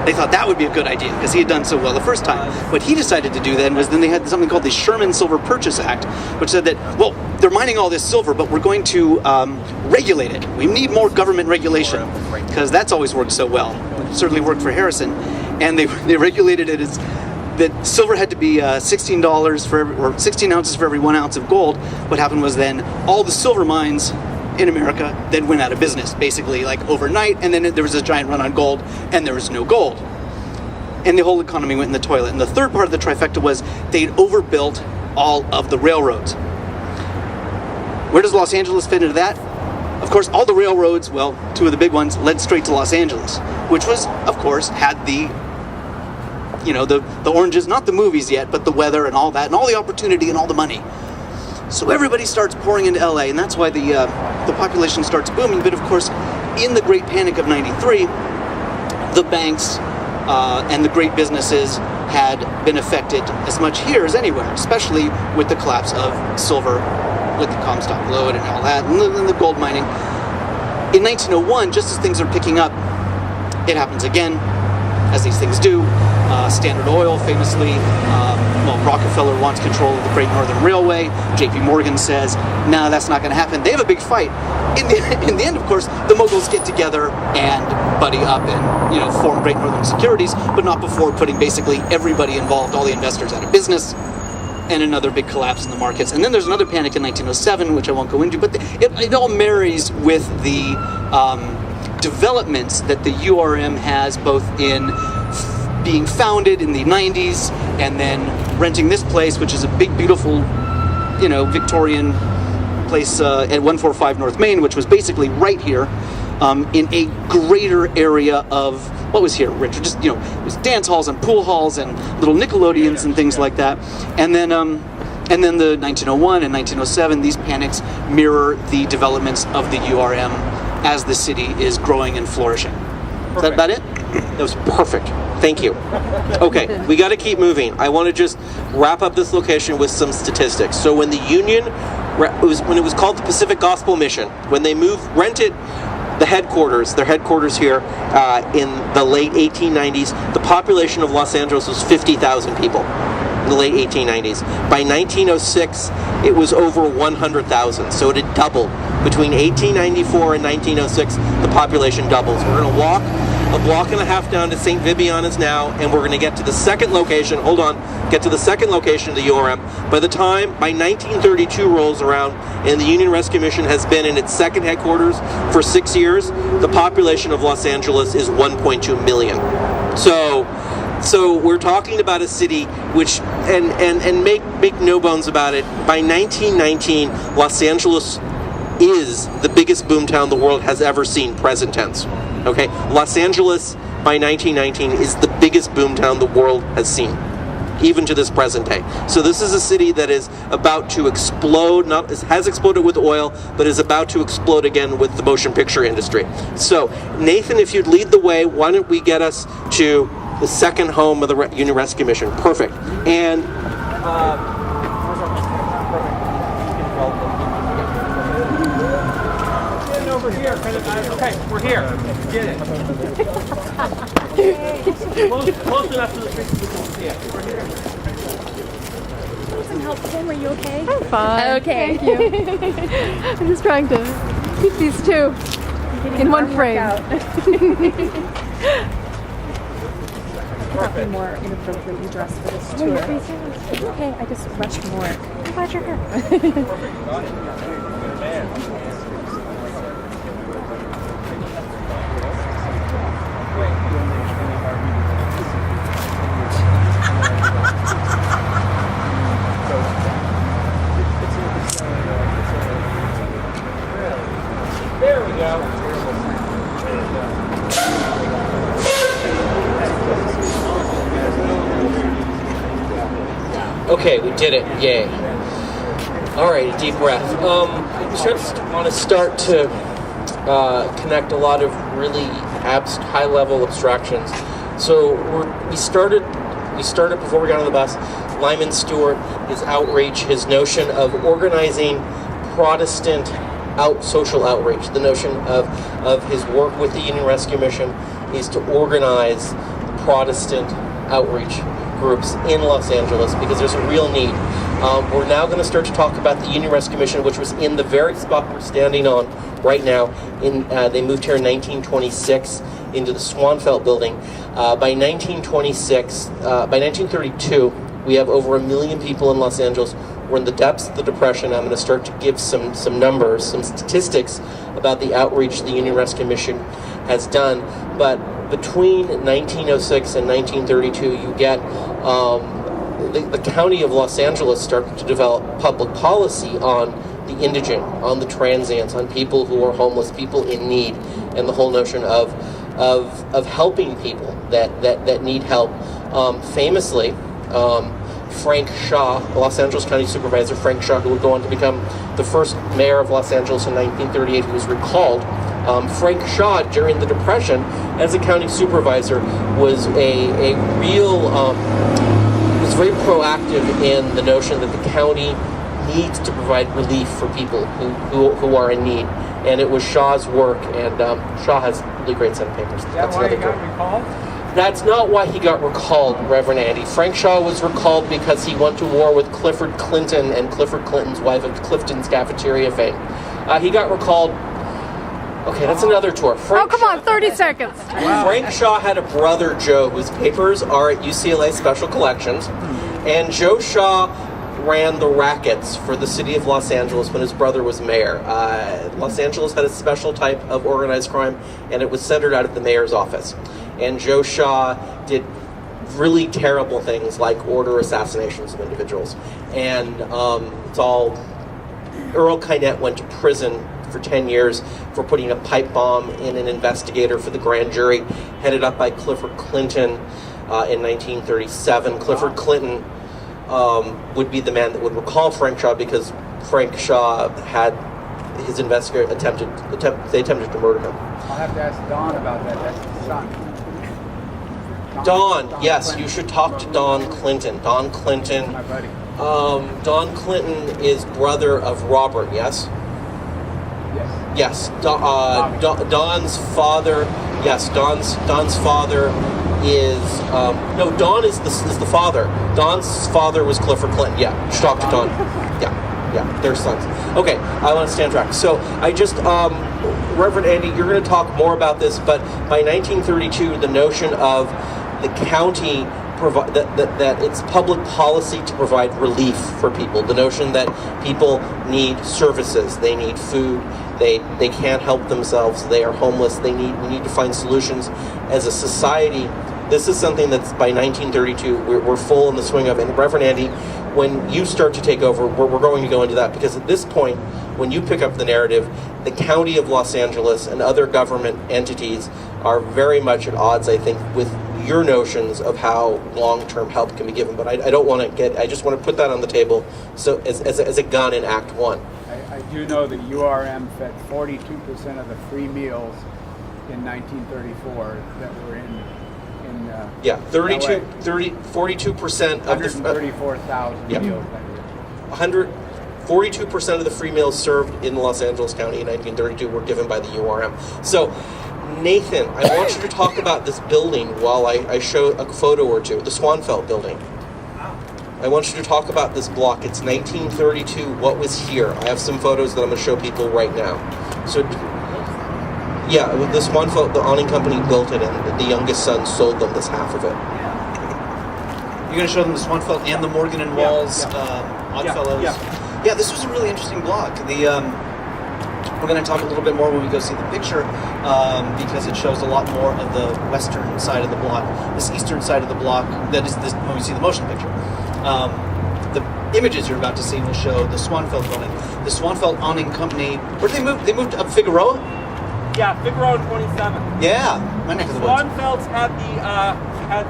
F: They thought that would be a good idea, because he had done so well the first time. What he decided to do then was, then they had something called the Sherman Silver Purchase Act, which said that, well, they're mining all this silver, but we're going to regulate it. We need more government regulation, because that's always worked so well. It certainly worked for Harrison. And they regulated it as that silver had to be $16 for every, or 16 ounces for every 1 ounce of gold. What happened was then all the silver mines in America then went out of business, basically, like overnight, and then there was a giant run on gold, and there was no gold. And the whole economy went in the toilet. And the third part of the trifecta was they'd overbuilt all of the railroads. Where does Los Angeles fit into that? Of course, all the railroads, well, two of the big ones, led straight to Los Angeles, which was, of course, had the oranges, not the movies yet, but the weather and all that, and all the opportunity and all the money. So everybody starts pouring into LA, and that's why the population starts booming. But of course, in the Great Panic of '93, the banks and the great businesses had been affected as much here as anywhere, especially with the collapse of silver, with the Comstock Lode and all that, and the gold mining. In 1901, just as things are picking up, it happens again, as these things do. Standard Oil famously, Rockefeller wants control of the Great Northern Railway. J.P. Morgan says, no, that's not going to happen. They have a big fight. In the end, of course, the moguls get together and buddy up and form Great Northern Securities, but not before putting basically everybody involved, all the investors, out of business, and another big collapse in the markets. And then there's another panic in 1907, which I won't go into, but it all marries with the developments that the URM has, both in being founded in the 90s and then renting this place, which is a big, beautiful, Victorian place at 145 North Main, which was basically right here in a greater area of what was here, Richard? Just, it was dance halls and pool halls and little Nickelodeons and things like that. And then And then the 1901 and 1907, these panics mirror the developments of the URM as the city is growing and flourishing. Is that about it?
H: That was perfect. Thank you. Okay, we got to keep moving. I want to just wrap up this location with some statistics. So when the Union, when it was called the Pacific Gospel Mission, when they rented their headquarters here in the late 1890s, the population of Los Angeles was 50,000 people in the late 1890s. By 1906, it was over 100,000. So it had doubled. Between 1894 and 1906, the population doubles. We're going to walk a block and a half down to St. Vibiana's now, and we're going to get to the second location. Get to the second location of the URM. By 1932 rolls around, and the Union Rescue Mission has been in its second headquarters for 6 years, the population of Los Angeles is 1.2 million. So we're talking about a city which, and make no bones about it, by 1919, Los Angeles is the biggest boomtown the world has ever seen, present tense. Okay, Los Angeles by 1919 is the biggest boomtown the world has seen, even to this present day. So this is a city that is about to explode, has exploded with oil, but is about to explode again with the motion picture industry. So Nathan, if you'd lead the way, why don't we get us to the second home of the Union Rescue Mission? Perfect. And
E: over here. Okay, we're here. Get it. Close enough to the tree so we can see it. We're here.
I: Need some help, Kim? Are you okay?
C: I'm fine.
I: Okay.
C: Thank you. I'm just trying to keep these two in one frame.
I: I'll be more inappropriately dressed for this tour. It's okay, I just rushed from work. I'm glad you're here.
H: there we go. Okay, we did it. Yay. All right, deep breath. Just want to start to connect a lot of really high-level abstractions. So we started before we got on the bus. Lyman Stewart, his outreach, his notion of organizing Protestant social outreach. The notion of his work with the Union Rescue Mission is to organize Protestant outreach groups in Los Angeles because there's a real need. We're now going to start to talk about the Union Rescue Mission, which was in the very spot we're standing on right now. They moved here in 1926 into the Swanfeld building. By 1932, we have over 1 million people in Los Angeles. We're in the depths of the Depression. I'm going to start to give some numbers, some statistics about the outreach the Union Rescue Mission has done. But between 1906 and 1932, you get the county of Los Angeles started to develop public policy on the indigent, on the transients, on people who are homeless, people in need, and the whole notion of helping people that need help. Famously, Frank Shaw, Los Angeles County Supervisor Frank Shaw, who would go on to become the first mayor of Los Angeles in 1938, who was recalled. Frank Shaw, during the Depression, as a county supervisor, was a real, was very proactive in the notion that the county needs to provide relief for people who are in need. And it was Shaw's work, and Shaw has really great Senate papers.
E: That's why he got recalled?
H: That's not why he got recalled, Reverend Andy. Frank Shaw was recalled because he went to war with Clifford Clinton and Clifford Clinton's wife of Clifton's cafeteria fame. He got recalled. Okay, that's another tour.
C: Come on, 30 seconds.
H: Wow. Frank Shaw had a brother, Joe, whose papers are at UCLA Special Collections. And Joe Shaw ran the rackets for the city of Los Angeles when his brother was mayor. Los Angeles had a special type of organized crime, and it was centered out of the mayor's office. And Joe Shaw did really terrible things like order assassinations of individuals. And Earl Kynette went to prison for 10 years for putting a pipe bomb in an investigator for the grand jury, headed up by Clifford Clinton in 1937. Clifford Clinton would be the man that would recall Frank Shaw, because Frank Shaw had his investigator they attempted to murder him.
E: I'll have to ask Don about that. That's his son.
H: Don, yes, you should talk to Don Clinton. Don Clinton.
E: My buddy.
H: Don Clinton is brother of Robert, yes?
E: Yes.
H: Don's father. Yes, Don's father is no. Don is the father. Don's father was Clifford Clinton. Yeah, you should talk to Don. Yeah, they're sons. Okay, I want to stand track. So I just, Reverend Andy, you're going to talk more about this. But by 1932, the notion of the county that it's public policy to provide relief for people. The notion that people need services, they need food, they can't help themselves, they are homeless, we need to find solutions as a society. This is something that's by 1932 we're full in the swing of. And Reverend Andy, when you start to take over, we're going to go into that, because at this point, when you pick up the narrative, the County of Los Angeles and other government entities are very much at odds, I think, with your notions of how long-term help can be given. But I don't want to I just want to put that on the table so as a gun in Act 1.
E: I do know that URM fed 42% of the free meals in 1934 that were in
H: 42% of the
E: 134,000 meals.
H: 42% of the free meals served in Los Angeles County in 1932 were given by the URM. So, Nathan, I want you to talk about this building while I show a photo or two, the Swanfeld building. I want you to talk about this block. It's 1932. What was here? I have some photos that I'm going to show people right now. So, yeah, the Swanfeld, the awning company built it, and the youngest son sold them this half of it.
F: You're going to show them the Swanfeld and the Morgan and Walls Oddfellows. Yeah, this was a really interesting block. We're going to talk a little bit more when we go see the picture, because it shows a lot more of the western side of the block. This eastern side of the block, that is this, when we see the motion picture. The images you're about to see will show the Swanfeld building. The Swanfeld Awning Company, where did they move? They moved up Figueroa?
A: Yeah, Figueroa in 27.
F: Yeah, my neck of the woods.
A: Swanfeld's had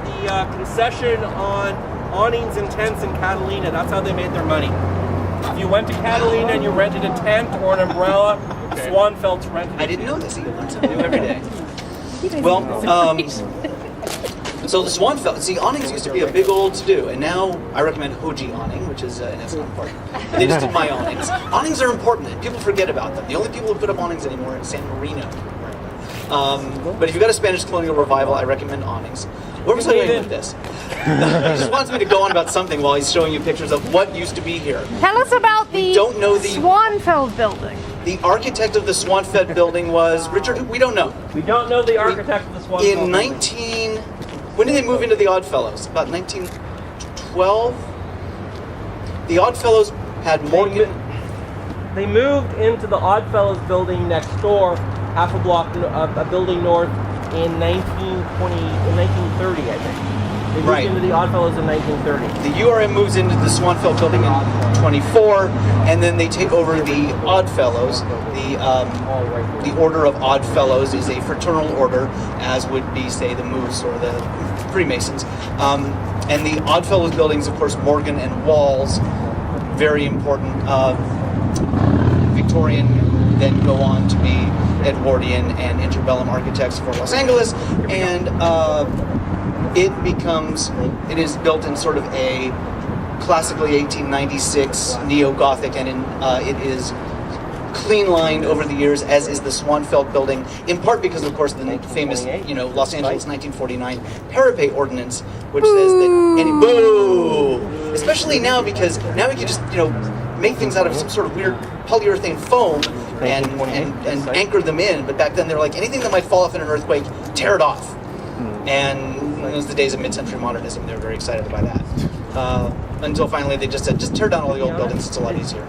A: the concession on awnings and tents in Catalina. That's how they made their money. If you went to Catalina and you rented a tent or an umbrella, Swanfeld's rented.
F: I didn't know this. You learn something new every day. Well, so the Swanfeld, see, awnings used to be a big old to-do, and now I recommend Hoji awning, which is, and it's not important. They just did my awnings. Awnings are important, and people forget about them. The only people who put up awnings anymore are in San Marino. But if you've got a Spanish colonial revival, I recommend awnings. Where was I going with this? He just wants me to go on about something while he's showing you pictures of what used to be here.
C: Tell us about the Swanfeld building.
F: The architect of the Swanfeld building was Richard. We don't know.
A: We don't know the architect of the Swanfeld building.
F: When did they move into the Oddfellows? About 1912. The Oddfellows had Morgan.
A: They moved into the Oddfellows building next door, half a block, a building north, in 1930, I think. They moved into the Oddfellows in 1930.
F: The URM moves into the Swanfeld building in 24, and then they take over the Oddfellows. The Order of Oddfellows is a fraternal order, as would be, say, the Moose or the Freemasons. And the Oddfellows buildings, of course, Morgan and Walls, very important. Victorian, then go on to be Edwardian and interbellum architects for Los Angeles, and it is built in sort of a classically 1896 neo-Gothic, and it is clean-lined over the years, as is the Swanfeld building, in part because, of course, the famous, Los Angeles 1949 Parapet Ordinance, which says that especially now, because now we can just, make things out of some sort of weird polyurethane foam and anchor them in, but back then they were like, anything that might fall off in an earthquake, tear it off. And it was the days of mid-century modernism. They were very excited by that. Until finally they just said, just tear down all the old buildings, it's a lot easier.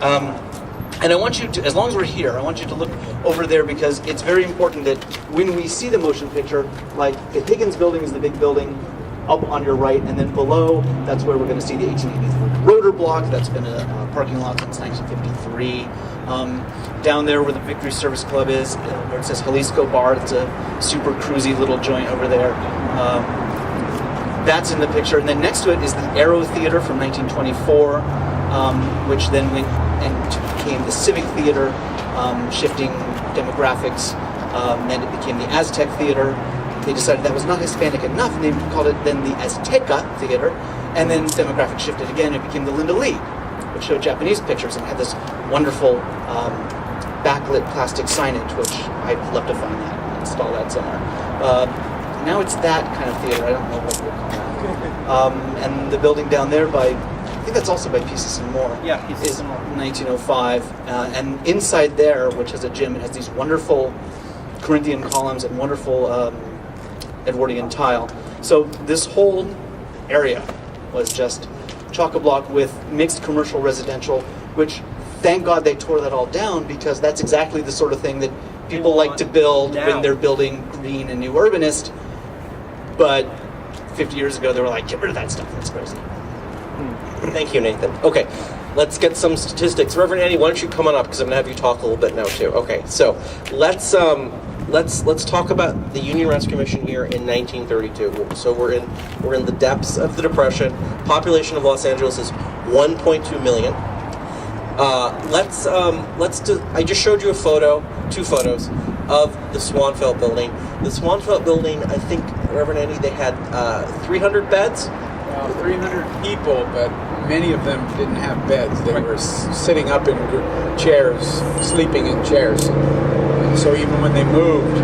F: And I want you to, as long as we're here, I want you to look over there, because it's very important that when we see the motion picture, like the Higgins building is the big building up on your right, and then below, that's where we're going to see the 1883 Rotor Block. That's been a parking lot since 1953. Down there where the Victory Service Club is, where it says Jalisco Bar, it's a super cruisy little joint over there. that's in the picture. And then next to it is the Aero Theater from 1924, which then went and became the Civic Theater, shifting demographics. Then it became the Aztec Theater. They decided that was not Hispanic enough, and they called it then the Azteca Theater. And then demographics shifted again, it became the Linda Lee, which showed Japanese pictures and had this wonderful backlit plastic signage, which I'd love to find that and install that somewhere. Now it's that kind of theater, I don't know what we'll call that. And the building down there I think that's also by Pieces and More.
A: Yeah, Pieces
F: is
A: and More.
F: 1905. And inside there, which has a gym, it has these wonderful Corinthian columns and wonderful Edwardian tile. So this whole area was just chock-a-block with mixed commercial residential, which thank God they tore that all down, because that's exactly the sort of thing that people like to build when they're building green and new urbanist. But 50 years ago, they were like, get rid of that stuff, that's crazy.
H: Thank you, Nathan. Okay, let's get some statistics. Reverend Annie, why don't you come on up, because I'm going to have you talk a little bit now too. Okay, so let's talk about the Union Rescue Mission here in 1932. So we're in the depths of the Depression. Population of Los Angeles is 1.2 million. I just showed you two photos of the Swanfelt building. The Swanfelt building, I think, Reverend Andy, they had 300 beds.
E: 300 people, but many of them didn't have beds. They were sitting up in chairs, sleeping in chairs. And so even when they moved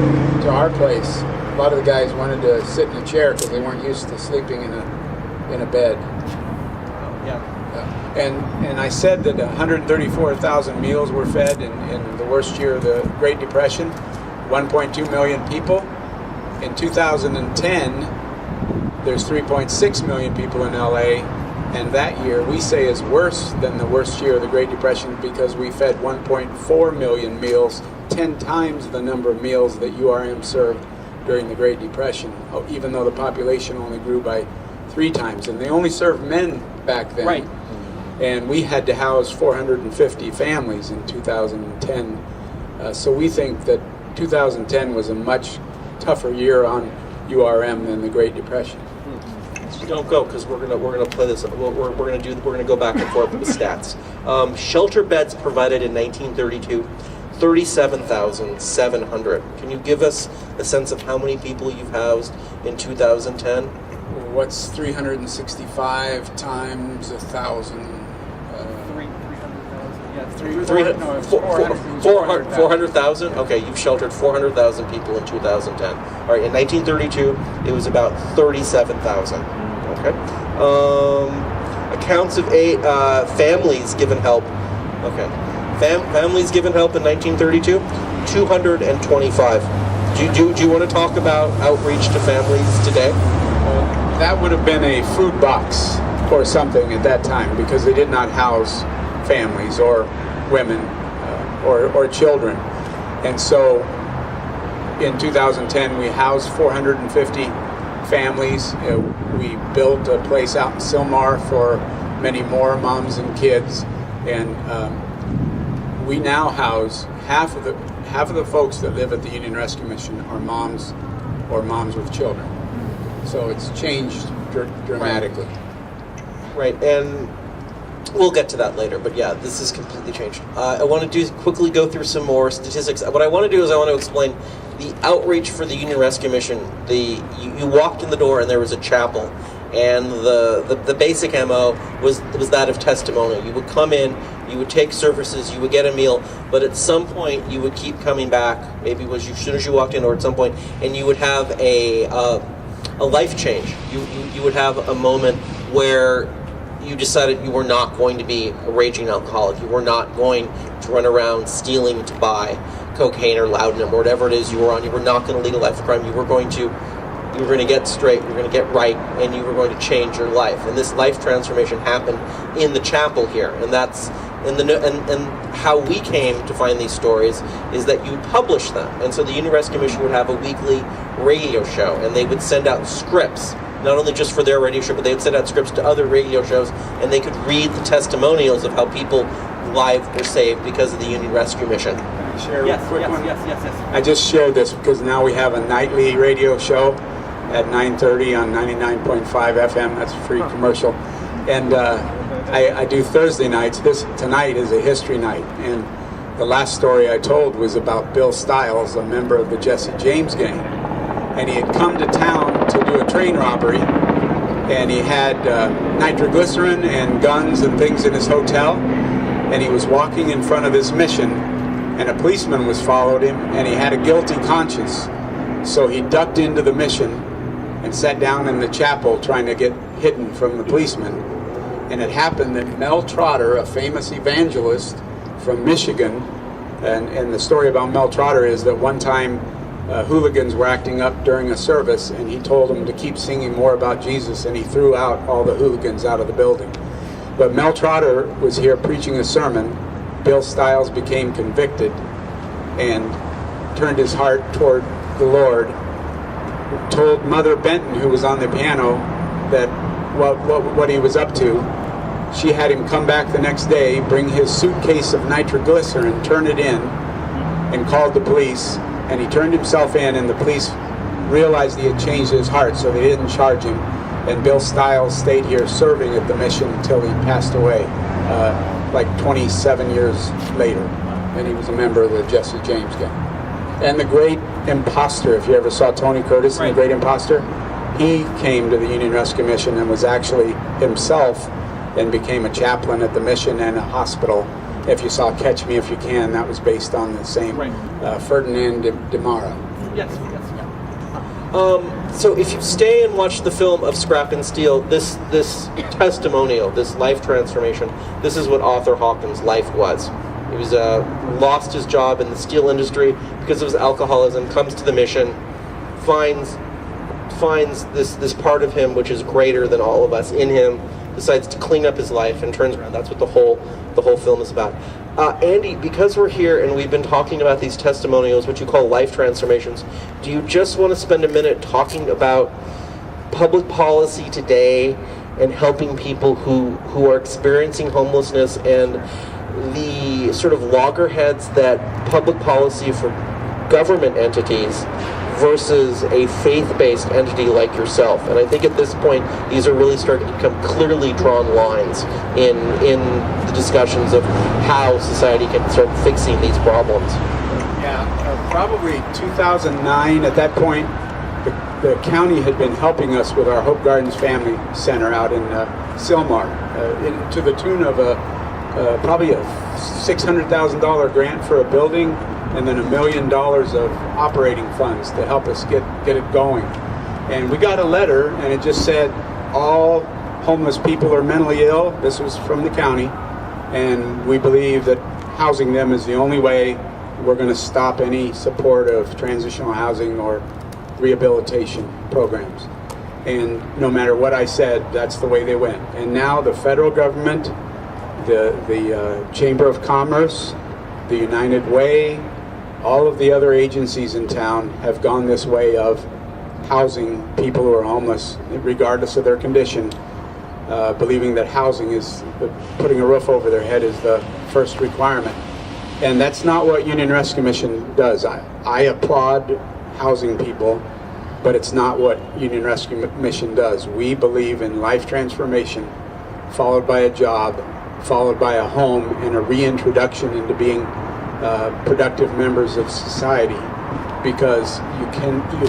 E: to our place, a lot of the guys wanted to sit in a chair because they weren't used to sleeping in a bed. And I said that 134,000 meals were fed in the worst year of the Great Depression, 1.2 million people. In 2010, there's 3.6 million people in LA, and that year we say is worse than the worst year of the Great Depression because we fed 1.4 million meals, 10 times the number of meals that URM served during the Great Depression, even though the population only grew by 3 times. And they only served men back then.
A: Right.
E: And we had to house 450 families in 2010. So we think that 2010 was a much tougher year on URM than the Great Depression.
H: Don't go, because we're gonna play this. We're gonna go back and forth with the stats. Shelter beds provided in 1932, 37,700. Can you give us a sense of how many people you've housed in 2010?
E: What's 365 times 1,000?
H: 400,000? Okay, you've sheltered 400,000 people in 2010. All right, in 1932, it was about 37,000. Okay. Accounts of families given help. Okay. Families given help in 1932, 225. Do you want to talk about outreach to families today?
E: That would have been a food box or something at that time, because they did not house families or women or children. And so in 2010 we housed 450 families. We built a place out in Sylmar for many more moms and kids, and we now house half of the folks that live at the Union Rescue Mission are moms or moms with children. So it's changed dramatically.
H: Right, and we'll get to that later, but yeah, this has completely changed. I want to quickly go through some more statistics. What I want to do is I want to explain the outreach for the Union Rescue Mission. You walked in the door and there was a chapel, and the basic MO was that of testimony. You would come in, you would take services, you would get a meal, but at some point you would keep coming back. Maybe it was as soon as you walked in, or at some point, and you would have a life change. You would have a moment where you decided you were not going to be a raging alcoholic. You were not going to run around stealing to buy cocaine or laudanum or whatever it is you were on. You were not going to lead a life of crime. You were going to get straight. You were going to get right, and you were going to change your life. And this life transformation happened in the chapel here. And that's and how we came to find these stories is that you publish them. And so the Union Rescue Mission would have a weekly radio show, and they would send out scripts, not only just for their radio show, but they would send out scripts to other radio shows, and they could read the testimonials of how people lives were saved because of the Union Rescue Mission.
E: Share a quick one? Yes. I just shared this because now we have a nightly radio show,
J: at 9:30 on 99.5 FM. That's a free commercial. And I do Thursday nights. Tonight is a history night. And the last story I told was about Bill Stiles, a member of the Jesse James gang. And he had come to town to do a train robbery. And he had nitroglycerin and guns and things in his hotel. And he was walking in front of his mission. And a policeman was followed him. And he had a guilty conscience. So he ducked into the mission and sat down in the chapel trying to get hidden from the policeman. And it happened that Mel Trotter, a famous evangelist from Michigan, and the story about Mel Trotter is that one time hooligans were acting up during a service, and he told them to keep singing more about Jesus, and he threw out all the hooligans out of the building. But Mel Trotter was here preaching a sermon. Bill Stiles became convicted and turned his heart toward the Lord, told Mother Benton, who was on the piano, that what he was up to. She had him come back the next day, bring his suitcase of nitroglycerin, turn it in, and called the police. And he turned himself in, and the police realized he had changed his heart, so they didn't charge him. And Bill Stiles stayed here serving at the mission until he passed away, like 27 years later. And he was a member of the Jesse James gang. And the Great Imposter, if you ever saw Tony Curtis in The Great Imposter, he came to the Union Rescue Mission and was actually himself and became a chaplain at the mission and a hospital. If you saw Catch Me If You Can, that was based on the same Ferdinand de Mara.
A: Yes. So if you stay and watch the film of Scrap and Steel, this testimonial, this life transformation, this is what Arthur Hawkins' life was. He was lost his job in the steel industry because of his alcoholism, comes to the mission, finds this part of him which is greater than all of us in him, decides to clean up his life and turns around. That's what the whole film is about. Andy, because we're here and we've been talking about these testimonials, what you call life transformations, do you just want to spend a minute talking about public policy today and helping people who are experiencing homelessness and the sort of loggerheads that public policy for government entities versus a faith-based entity like yourself? And I think at this point, these are really starting to become clearly drawn lines in the discussions of how society can start fixing these problems.
J: Yeah, probably 2009. At that point, the county had been helping us with our Hope Gardens Family Center out in Sylmar, to the tune of probably a $600,000 grant for a building, and then $1 million of operating funds to help us get it going. And we got a letter, and it just said all homeless people are mentally ill. This was from the county, and we believe that housing them is the only way we're going to stop any support of transitional housing or rehabilitation programs. And no matter what I said, that's the way they went. And now the federal government, the Chamber of Commerce, the United Way, all of the other agencies in town have gone this way of housing people who are homeless, regardless of their condition, believing that housing is, putting a roof over their head is the first requirement. And that's not what Union Rescue Mission does. I applaud housing people, but it's not what Union Rescue Mission does. We believe in life transformation, followed by a job, followed by a home, and a reintroduction into being productive members of society, because you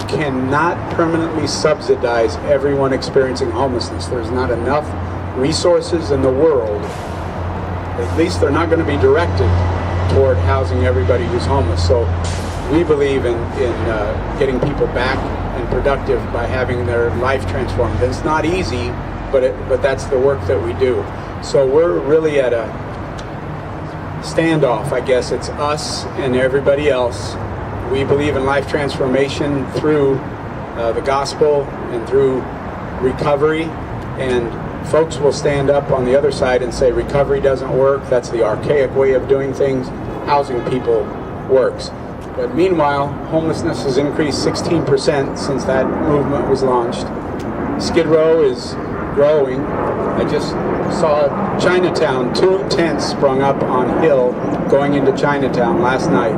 J: cannot permanently subsidize everyone experiencing homelessness. There's not enough resources in the world. At least they're not going to be directed toward housing everybody who's homeless. So we believe in getting people back and productive by having their life transformed. It's not easy, but that's the work that we do. So we're really at a standoff, I guess. It's us and everybody else. We believe in life transformation through the gospel and through recovery, and folks will stand up on the other side and say recovery doesn't work, that's the archaic way of doing things, housing people works. But meanwhile, homelessness has increased 16% since that movement was launched. Skid Row is growing. I just saw Chinatown, 2 tents sprung up on Hill going into Chinatown last night.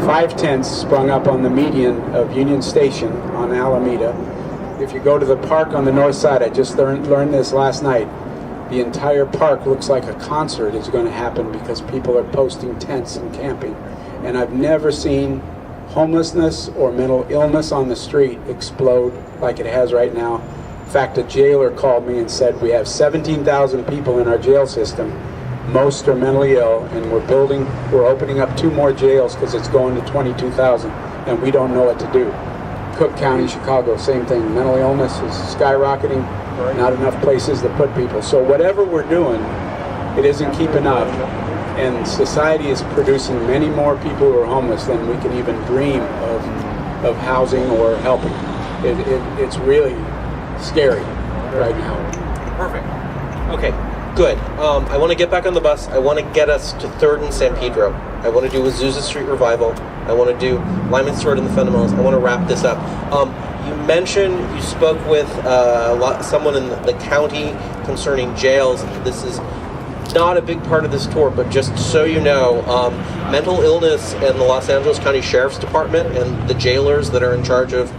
J: 5 tents sprung up on the median of Union Station on Alameda. if you go to the park on the north side, I just learned this last night, the entire park looks like a concert is going to happen because people are posting tents and camping. And I've never seen homelessness or mental illness on the street explode like it has right now. In fact, a jailer called me and said, we have 17,000 people in our jail system. Most are mentally ill, and we're opening up 2 more jails because it's going to 22,000, and we don't know what to do. Cook County, Chicago, same thing. Mental illness is skyrocketing, not enough places to put people. So whatever we're doing, it isn't keeping up, and society is producing many more people who are homeless than we can even dream of housing or helping. It's really scary right now.
H: Perfect. Okay, good. I want to get back on the bus. I want to get us to 3rd and San Pedro. I want to do Azusa Street Revival. I want to do Lyman Stewart and the Fundamentalism. I want to wrap this up. You mentioned you spoke with someone in the county concerning jails. This is not a big part of this tour, but just so you know, mental illness in the Los Angeles County Sheriff's Department and the jailers that are in charge of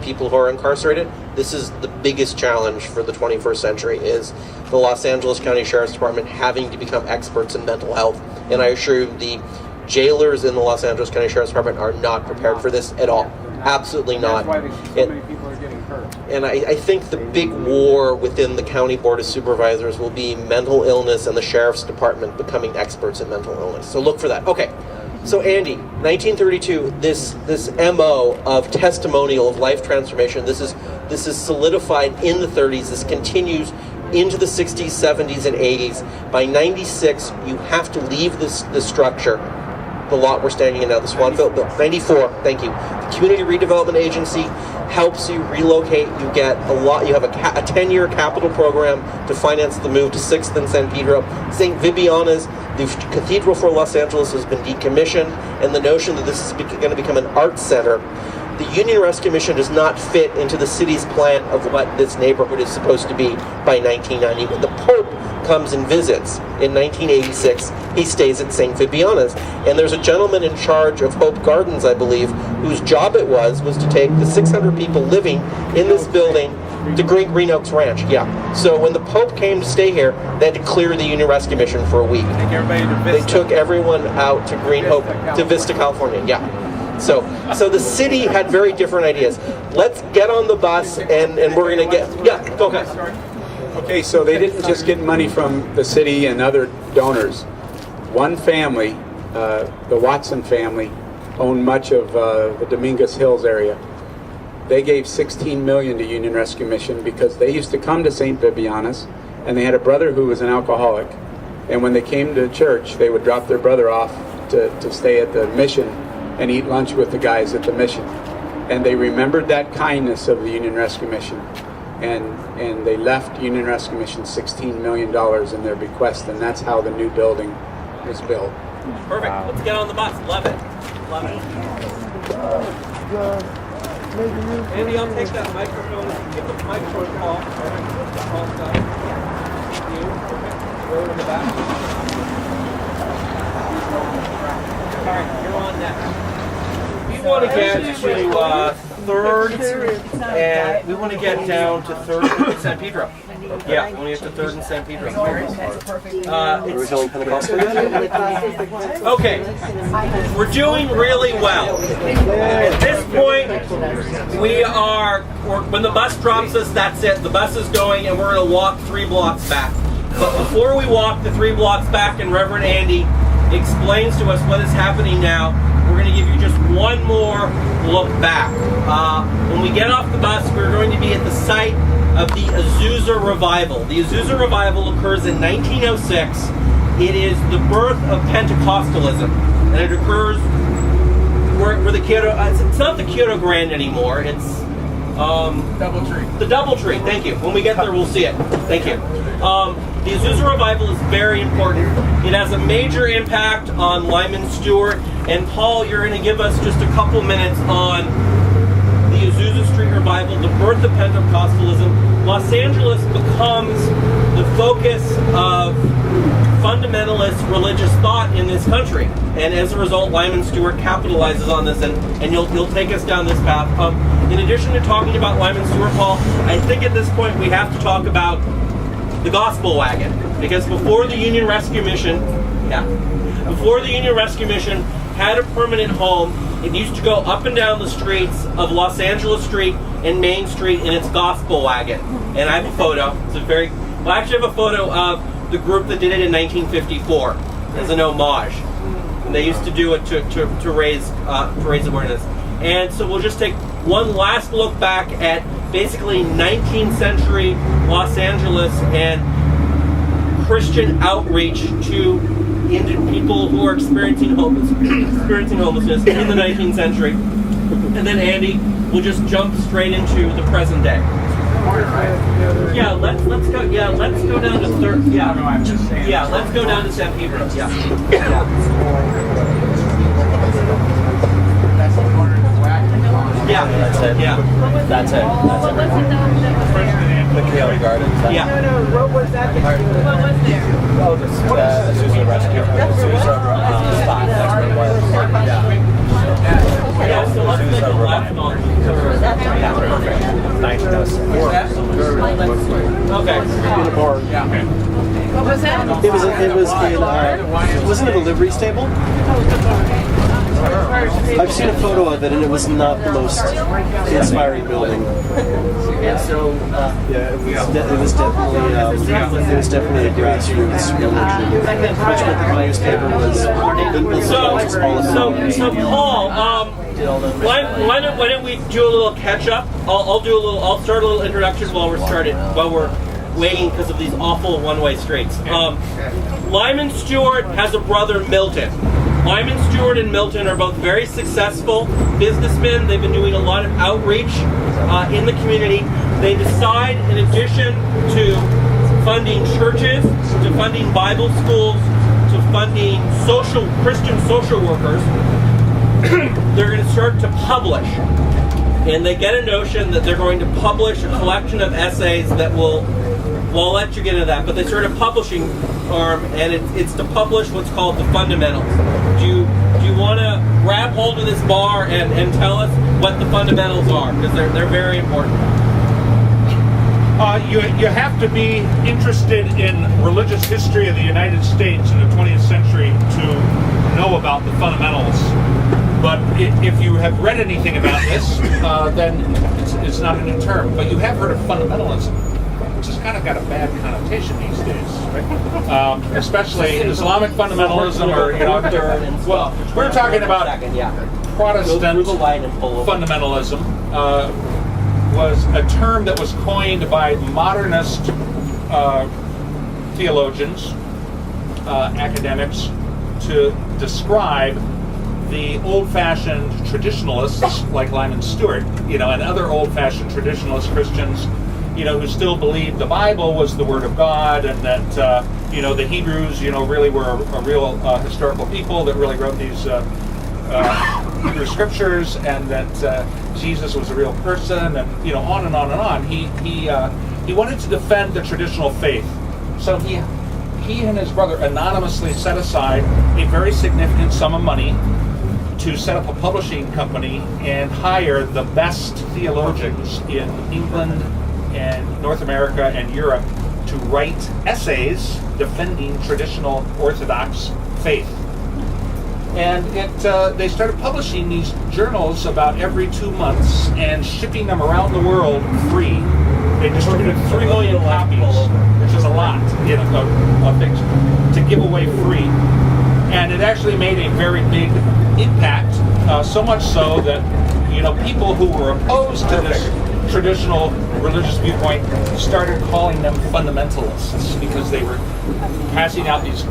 H: people who are incarcerated, this is the biggest challenge for the 21st century, is the Los Angeles County Sheriff's Department having to become experts in mental health. And I assure you, the jailers in the Los Angeles County Sheriff's Department are not prepared for this at all. Absolutely not.
E: That's why so many people are getting hurt.
H: And I think the big war within the County Board of Supervisors will be mental illness and the Sheriff's Department becoming experts in mental illness. So look for that. Okay. So Andy, 1932, this MO of testimonial of life transformation, this is solidified in the 30s. This continues into the 60s, 70s, and 80s. By 96, you have to leave this structure, the lot we're standing in now, the Swanville, 94, thank you. The Community Redevelopment Agency helps you relocate. You get a lot. You have a 10-year capital program to finance the move to 6th and San Pedro. St. Vibiana's, the Cathedral for Los Angeles, has been decommissioned, and the notion that this is going to become an arts center, the Union Rescue Mission does not fit into the city's plan of what this neighborhood is supposed to be by 1990. When the Pope comes and visits in 1986, he stays at St. Vibiana's. And there's a gentleman in charge of Hope Gardens, I believe, whose job it was to take the 600 people living in this building to Green Oaks Ranch. Yeah. So when the Pope came to stay here, they had to clear the Union Rescue Mission for a week. They took everyone out to to Vista, California. Yeah. So the city had very different ideas. Let's get on the bus, and we're going to get... Yeah, go ahead.
J: Okay, so they didn't just get money from the city and other donors. One family, the Watson family, owned much of the Dominguez Hills area. They gave $16 million to Union Rescue Mission because they used to come to St. Vibiana's, and they had a brother who was an alcoholic. And when they came to church, they would drop their brother off to stay at the mission and eat lunch with the guys at the mission. And they remembered that kindness of the Union Rescue Mission. And they left Union Rescue Mission $16 million in their bequest, and that's how the new building was built.
A: Perfect. Wow. Let's get on the bus. Love it. Love it. Andy, I'll take that microphone. Give the microphone a call. Call stuff. You. Okay. Go in the back. All right, you're on next. We want to get to 3rd, and we want to get down to 3rd and San Pedro. Yeah, we want to get to 3rd and San Pedro. Okay, we're doing really well. At this point, when the bus drops us, that's it. The bus is going, and we're going to walk 3 blocks back. But before we walk the 3 blocks back, and Reverend Andy explains to us what is happening now, we're going to give you just one more look back. When we get off the bus, we're going to be at the site of the Azusa Revival. The Azusa Revival occurs in 1906. It is the birth of Pentecostalism, and it occurs where the Kyoto. It's not the Kyoto Grand anymore. It's
E: Doubletree.
A: The Doubletree. Thank you. When we get there, we'll see it. Thank you. The Azusa Revival is very important. It has a major impact on Lyman Stewart. And Paul, you're going to give us just a couple minutes on the Azusa Street Revival, the birth of Pentecostalism. Los Angeles becomes the focus of fundamentalist religious thought in this country. And as a result, Lyman Stewart capitalizes on this, and you'll take us down this path. In addition to talking about Lyman Stewart, Paul, I think at this point we have to talk about the gospel wagon. Because before the Union Rescue Mission had a permanent home, it used to go up and down the streets of Los Angeles Street and Main Street in its gospel wagon. And I have a photo. I actually have a photo of the group that did it in 1954 as an homage. And they used to do it to raise awareness. And so we'll just take one last look back at basically 19th century Los Angeles and Christian outreach to people who are experiencing homelessness in the 19th century. And then Andy will just jump straight into the present day. Yeah, let's go down to third. Yeah, no, I'm just saying. Yeah, let's go down to San Pedro. Yeah.
E: That's the corner of the wagon.
A: Yeah, that's it. Yeah,
G: That's it. The Kale Gardens.
A: yeah.
D: No, what was that?
I: What was there?
G: Oh, the Azusa Rescue. Azusa spot. That's what it was.
A: Yeah, so let's make a left on.
G: Yeah, perfect. 1906.
A: Okay.
G: In a bar.
I: What was that?
G: It wasn't a livery stable. I've seen a photo of it, and it was not the most inspiring building.
A: And so,
G: Yeah, it was definitely a grassroots religion. Which meant the newspaper was
A: so Paul, why don't we do a little catch up? I'll start a little introduction while we're waiting because of these awful one-way streets. Lyman Stewart has a brother, Milton. Lyman Stewart and Milton are both very successful businessmen. They've been doing a lot of outreach in the community. They decide, in addition to funding churches, to funding Bible schools, to funding Christian social workers, they're going to start to publish. And they get a notion that they're going to publish a collection of essays that will, well, I'll let you get into that, but they start a publishing arm, and it's to publish what's called the Fundamentals. Do you want to grab hold of this bar and tell us what the fundamentals are? Because they're very important.
B: You have to be interested in religious history of the United States in the 20th century to know about the fundamentals. But if you have read anything about this, then it's not a new term. But you have heard of fundamentalism, which has kind of got a bad connotation these days, right? Especially Islamic fundamentalism, or well, we're talking about Protestant fundamentalism. Was a term that was coined by modernist theologians, academics, to describe the old-fashioned traditionalists like Lyman Stewart, and other old-fashioned traditionalist Christians, who still believed the Bible was the Word of God, and that the Hebrews, really were a real historical people that really wrote these Hebrew scriptures, and that Jesus was a real person, and on and on and on. He wanted to defend the traditional faith, so he and his brother anonymously set aside a very significant sum of money to set up a publishing company and hire the best theologians in England and North America and Europe to write essays defending traditional Orthodox faith. And they started publishing these journals about every 2 months and shipping them around the world free. They distributed 3 million copies, which is a lot, of things to give away free. And it actually made a very big impact, so much so that people who were opposed to this traditional religious viewpoint started calling them fundamentalists, because they were passing out these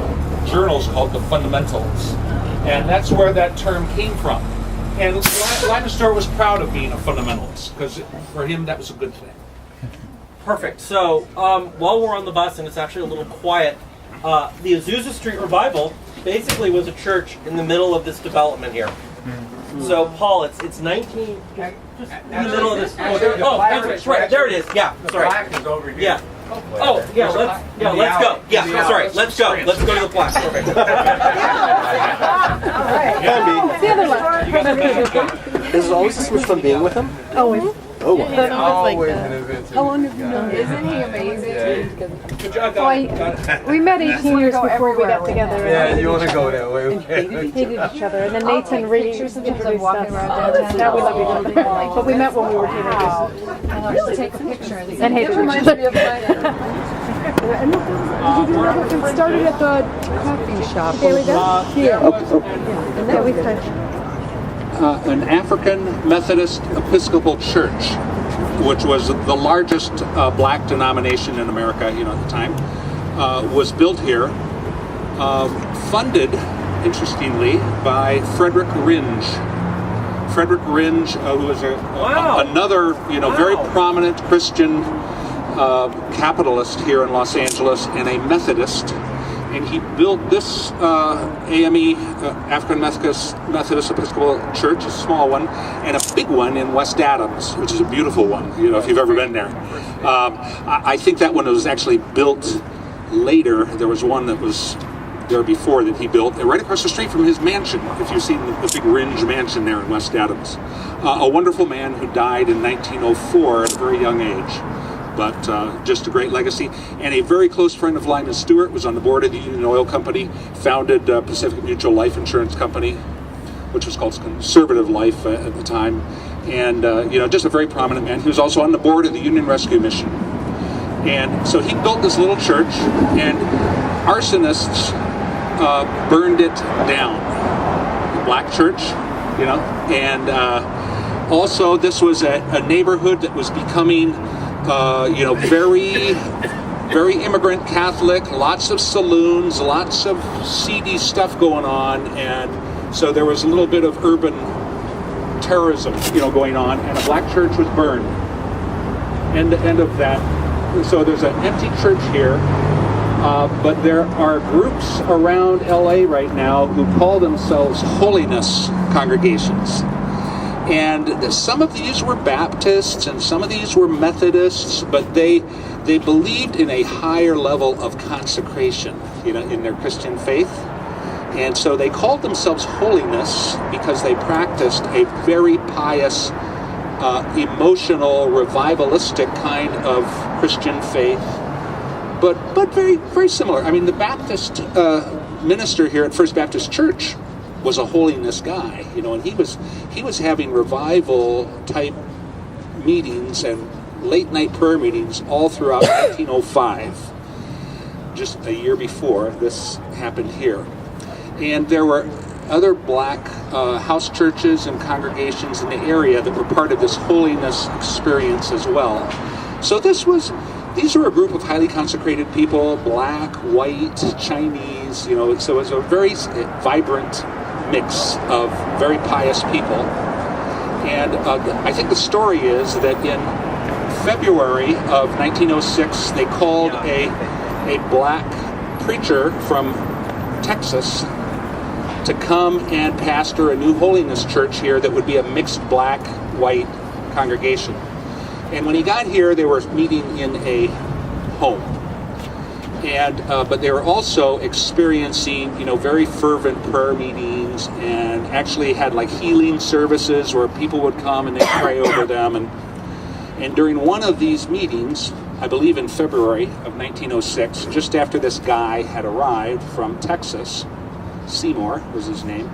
B: journals called the Fundamentals. And that's where that term came from. And Lyman Stewart was proud of being a fundamentalist, because for him that was a good thing.
A: Perfect. So while we're on the bus, and it's actually a little quiet, the Azusa Street Revival basically was a church in the middle of this development here. So Paul, it's 19. Just in the middle of this. That's right. There it is. Yeah.
E: The
A: Sorry.
E: plaque is over here.
A: Yeah. Oh, yeah, let's go. Yeah, sorry, let's go. Let's go to the plaque. Perfect.
C: The other one.
G: Is it always so much fun being with him?
C: Always.
G: Oh, wow.
E: Always an adventure.
C: How long have you known him?
D: Isn't he amazing?
A: Good job, guys.
C: We met 18 years before we got together.
E: Yeah, you want to go that way?
C: Hated each other, and then Nathan really introduced us. Now we love each other. But we met when we were teenagers.
D: Just take a picture
C: And hated each other.
D: It started at the coffee shop.
C: Daily Dose?
D: Here.
C: Yeah, we touched.
B: An African Methodist Episcopal Church, which was the largest black denomination in America, at the time, was built here, funded, interestingly, by Frederick Ringe. Frederick Ringe, who was another, very prominent Christian capitalist here in Los Angeles and a Methodist. And he built this AME, African Methodist Episcopal Church, a small one, and a big one in West Adams, which is a beautiful one, if you've ever been there. I think that one was actually built later. There was one that was there before that he built, right across the street from his mansion, if you've seen the big Ringe mansion there in West Adams. A wonderful man who died in 1904 at a very young age. But just a great legacy. And a very close friend of Lyman Stewart was on the board of the Union Oil Company, founded Pacific Mutual Life Insurance Company, which was called Conservative Life at the time. And, just a very prominent man. He was also on the board of the Union Rescue Mission. And so he built this little church, and arsonists burned it down. The black church, and also this was a neighborhood that was becoming very, very immigrant Catholic, lots of saloons, lots of seedy stuff going on, and so there was a little bit of urban terrorism, going on, and a black church was burned. End of that. So there's an empty church here, but there are groups around LA right now who call themselves holiness congregations. And some of these were Baptists and some of these were Methodists, but they believed in a higher level of consecration, in their Christian faith. And so they called themselves holiness because they practiced a very pious, emotional, revivalistic kind of Christian faith, but very, very similar. I mean, the Baptist minister here at First Baptist Church was a holiness guy, and he was having revival type meetings and late night prayer meetings all throughout 1905, just a year before this happened here. And there were other black house churches and congregations in the area that were part of this holiness experience as well. So these were a group of highly consecrated people, black, white, Chinese, so it was a very vibrant mix of very pious people. And I think the story is that in February of 1906, they called a black preacher from Texas to come and pastor a new holiness church here that would be a mixed black-white congregation. And when he got here, they were meeting in a home. And but they were also experiencing, very fervent prayer meetings, and actually had like healing services where people would come and they'd pray over them. And during one of these meetings, I believe in February of 1906, just after this guy had arrived from Texas, Seymour was his name,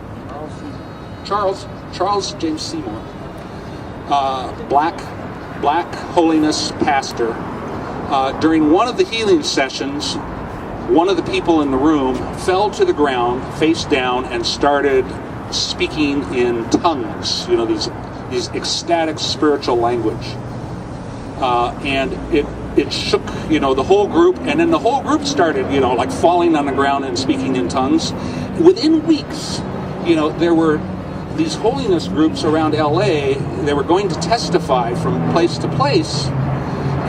B: Charles James Seymour, black holiness pastor. During one of the healing sessions, one of the people in the room fell to the ground, face down, and started speaking in tongues, these ecstatic spiritual language. And it shook, the whole group, and then the whole group started, like falling on the ground and speaking in tongues. Within weeks, there were these holiness groups around LA. They were going to testify from place to place.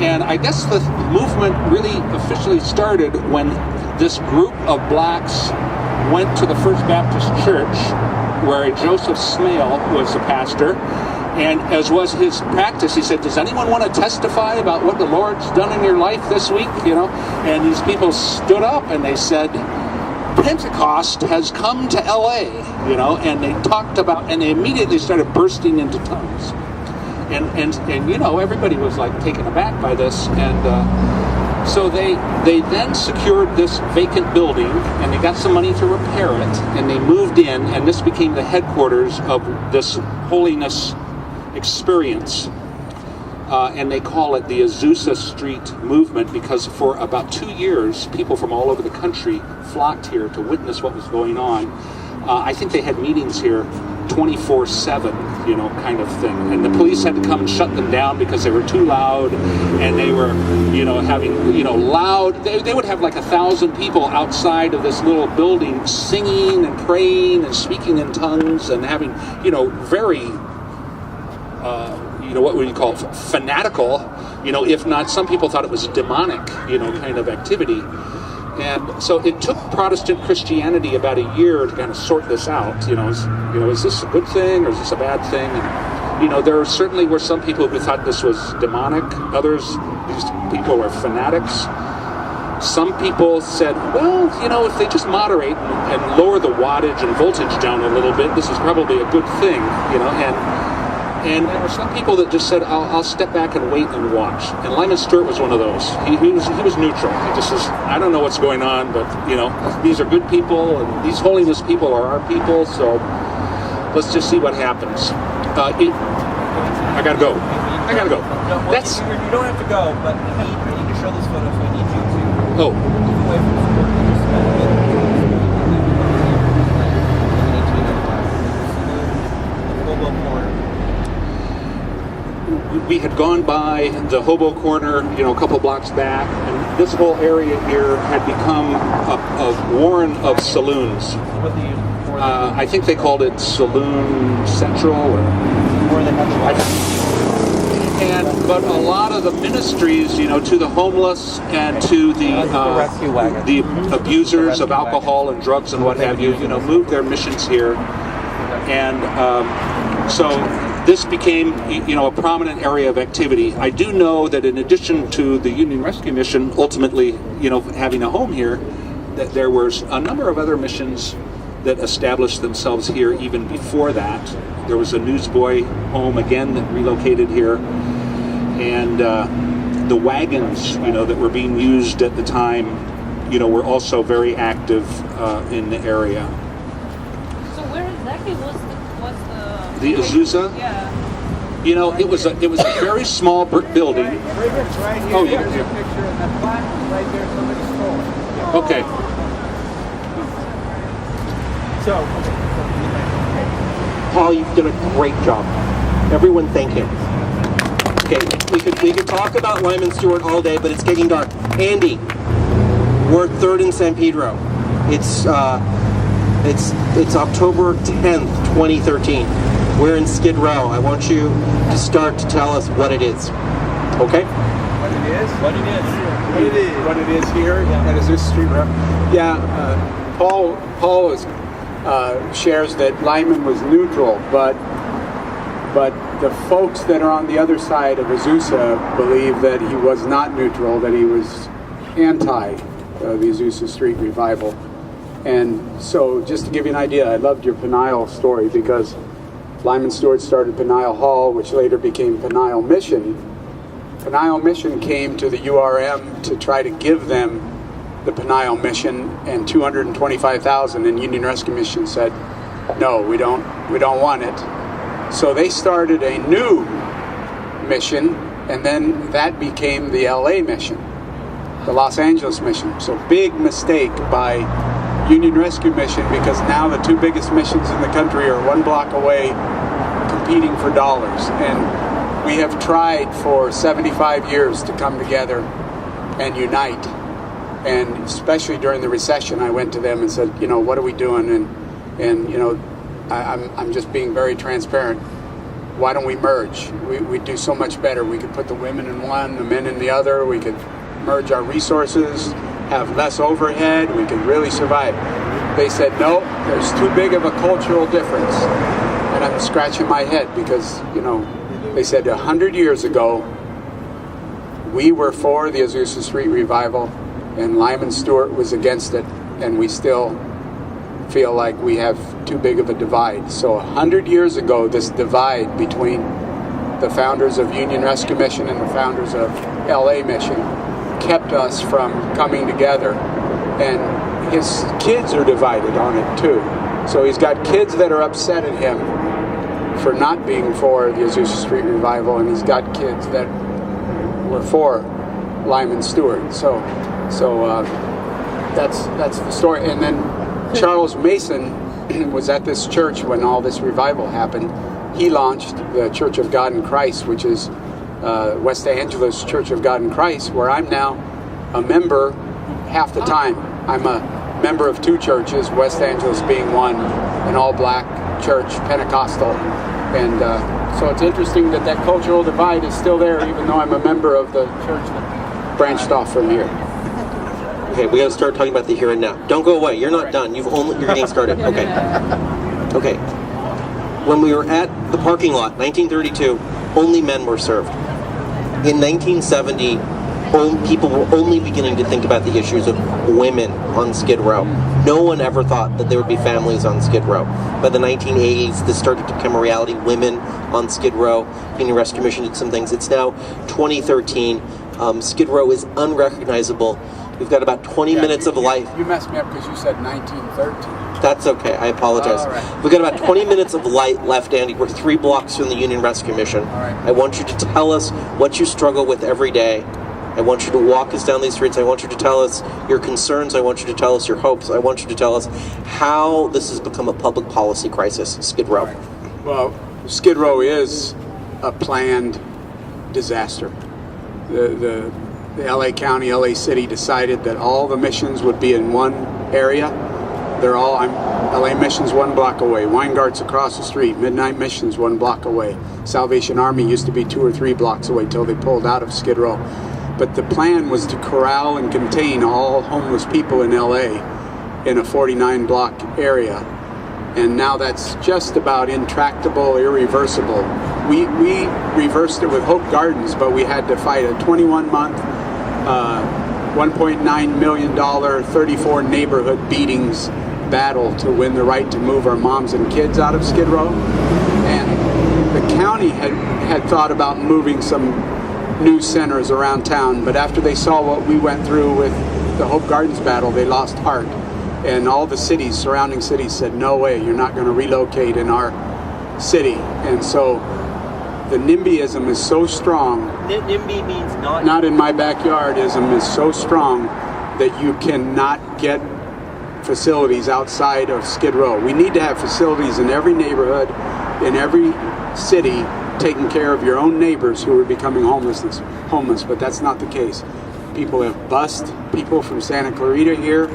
B: And I guess the movement really officially started when this group of blacks went to the First Baptist Church, where Joseph Smale was the pastor, And as was his practice, he said, does anyone want to testify about what the Lord's done in your life this week? You know, and these people stood up and they said, Pentecost has come to LA, you know, and they talked about, and they immediately started bursting into tongues. And you know, everybody was like taken aback by this. And so they then secured this vacant building, and they got some money to repair it, and they moved in, and this became the headquarters of this holiness experience. And they call it the Azusa Street movement because for about 2 years, people from all over the country flocked here to witness what was going on. I think they had meetings here 24/7, you know, kind of thing. And the police had to come and shut them down because they were too loud, and they were, you know, having, you know, loud. They would have like 1,000 people outside of this little building singing and praying and speaking in tongues and having, you know, very you know, what would you call it? Fanatical, you know, if not, some people thought it was demonic, you know, kind of activity. And so it took Protestant Christianity about a year to kind of sort this out. You know, is this a good thing or is this a bad thing? And, you know, there certainly were some people who thought this was demonic. Others, these people were fanatics. Some people said, well, you know, if they just moderate and lower the wattage and voltage down a little bit, this is probably a good thing, you know. And there were some people that just said, I'll step back and wait and watch. And Lyman Stewart was one of those. He was neutral. He just says, I don't know what's going on, but, you know, these are good people, and these holiness people are our people, so let's just see what happens. I gotta go.
A: No, well,
B: That's...
A: You don't have to go, but I need to show this photo, so I need you to...
B: Oh.
A: Move away from the board and just spend a little bit. The hobo corner.
B: We had gone by the hobo corner, you know, a couple blocks back, and this whole area here had become a warren of saloons. I think they called it Saloon Central, but a lot of the ministries, you know, to the homeless and to the abusers of alcohol and drugs and what have you, you know, moved their missions here, and so this became, you know, a prominent area of activity. I do know that in addition to the Union Rescue Mission ultimately, you know, having a home here, that there was a number of other missions that established themselves here even before that. There was a newsboy home again that relocated here, and the wagons, you know, that were being used at the time, you know, were also very active in the area.
K: So where exactly was
B: the Azusa?
K: Yeah.
B: You know, it was a very small brick building.
E: Right here.
B: Oh, yeah.
E: There's a picture, and that plaque right there, somebody stole it.
B: Okay.
A: So,
H: Paul, you've done a great job. Everyone thank him. Okay, we could talk about Lyman Stewart all day, but it's getting dark. Andy, we're 3rd and San Pedro. It's October 10th, 2013. We're in Skid Row. I want you to start to tell us what it is. Okay?
E: What it is here at Azusa Street Revival. Yeah, Paul is, shares that Lyman was neutral, but the folks that are on the other side of Azusa believe that he was not neutral, that he was anti the Azusa Street Revival. And so, just to give you an idea, I loved your Peniel story because Lyman Stewart started Peniel Hall, which later became Peniel Mission. Peniel Mission came to the URM to try to give them the Peniel Mission, and $225,000, and Union Rescue Mission said, no, we don't want it. So they started a new mission, and then that became the LA mission, the Los Angeles mission. So big mistake by Union Rescue Mission, because now the two biggest missions in the country are 1 block away competing for dollars. And we have tried for 75 years to come together and unite. And especially during the recession, I went to them and said, you know, what are we doing? And you know, I'm just being very transparent. Why don't we merge? We'd do so much better. We could put the women in one, the men in the other. We could merge our resources, have less overhead. We could really survive. They said, no, there's too big of a cultural difference. And
J: I'm scratching my head because, you know, they said 100 years ago, we were for the Azusa Street Revival, and Lyman Stewart was against it, and we still feel like we have too big of a divide. So 100 years ago, this divide between the founders of Union Rescue Mission and the founders of LA Mission kept us from coming together. And his kids are divided on it too. So he's got kids that are upset at him for not being for the Azusa Street Revival, and he's got kids that were for Lyman Stewart. So that's the story. And then Charles Mason was at this church when all this revival happened. He launched the Church of God in Christ, which is West Angeles Church of God in Christ, where I'm now a member half the time. I'm a member of two churches, West Angeles being one, an all-black church, Pentecostal. And so it's interesting that that cultural divide is still there, even though I'm a member of the church that branched off from here.
H: Okay, we got to start talking about the here and now. Don't go away. You're not done. You're getting started. Okay. Okay. When we were at the parking lot, 1932, only men were served. In 1970, people were only beginning to think about the issues of women on Skid Row. No one ever thought that there would be families on Skid Row. By the 1980s, this started to become a reality. Women on Skid Row. Union Rescue Mission did some things. It's now 2013. Skid Row is unrecognizable. We've got about 20 minutes of life.
J: You messed me up because you said 1913.
H: That's okay. I apologize.
J: All right.
H: We've got about 20 minutes of light left, Andy. We're 3 blocks from the Union Rescue Mission.
J: All right.
H: I want you to tell us what you struggle with every day. I want you to walk us down these streets. I want you to tell us your concerns. I want you to tell us your hopes. I want you to tell us how this has become a public policy crisis, Skid Row.
J: Well, Skid Row is a planned disaster. The LA County, LA City decided that all the missions would be in one area. They're all, LA Mission's 1 block away, Weingart's across the street, Midnight Mission's 1 block away. Salvation Army used to be 2 or 3 blocks away till they pulled out of Skid Row. But the plan was to corral and contain all homeless people in LA in a 49 block area. And now that's just about intractable, irreversible. We reversed it with Hope Gardens, but we had to fight a 21-month, $1.9 million, 34 neighborhood beatings battle to win the right to move our moms and kids out of Skid Row. And the county had thought about moving some news centers around town, but after they saw what we went through with the Hope Gardens battle, they lost heart. And all the cities, surrounding cities, said, no way, you're not going to relocate in our city. And so the NIMBYism is so strong.
A: NIMBY means
J: not in my backyardism is so strong that you cannot get facilities outside of Skid Row. We need to have facilities in every neighborhood, in every city, taking care of your own neighbors who are becoming homeless, but that's not the case. People have bused people from Santa Clarita here.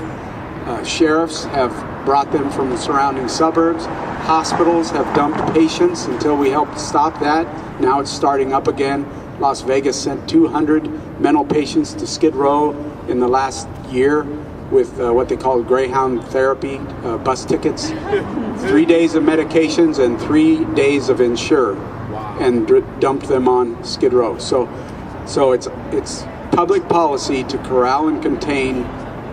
J: Sheriffs have brought them from the surrounding suburbs. Hospitals have dumped patients until we helped stop that. Now it's starting up again. Las Vegas sent 200 mental patients to Skid Row in the last year with what they call Greyhound therapy, bus tickets, 3 days of medications and 3 days of insure, and dumped them on Skid Row. So it's public policy to corral and contain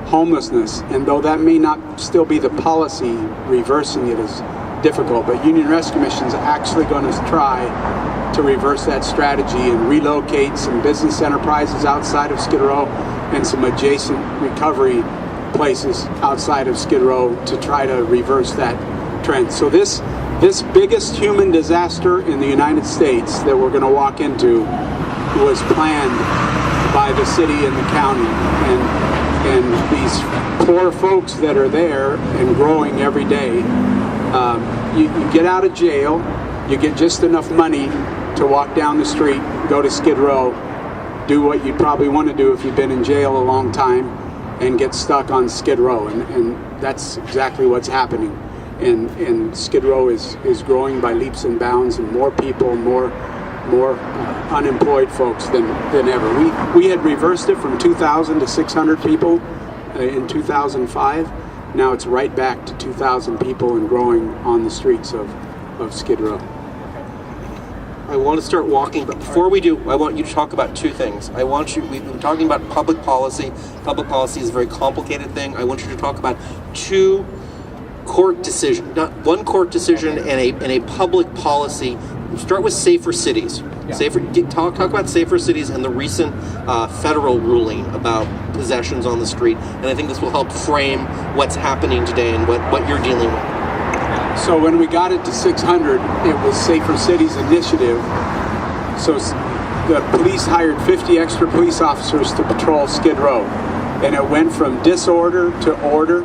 J: homelessness, and though that may not still be the policy, reversing it is difficult, but Union Rescue Mission is actually going to try to reverse that strategy and relocate some business enterprises outside of Skid Row and some adjacent recovery places outside of Skid Row to try to reverse that trend. So this biggest human disaster in the United States that we're going to walk into was planned by the city and the county, and these poor folks that are there and growing every day. You get out of jail, you get just enough money to walk down the street, go to Skid Row, do what you'd probably want to do if you've been in jail a long time, and get stuck on Skid Row, and that's exactly what's happening. And Skid Row is growing by leaps and bounds, and more people, more unemployed folks than ever. We had reversed it from 2,000 to 600 people in 2005. Now it's right back to 2,000 people and growing on the streets of of Skid Row.
H: I want to start walking, but before we do, I want you to talk about two things. We've been talking about public policy. Public policy is a very complicated thing. I want you to talk about two court decisions, not one court decision and a public policy. Start with safer cities. Talk about safer cities and the recent federal ruling about possessions on the street. And I think this will help frame what's happening today and what you're dealing with.
J: So when we got it to 600, it was Safer Cities Initiative. So the police hired 50 extra police officers to patrol Skid Row. And it went from disorder to order.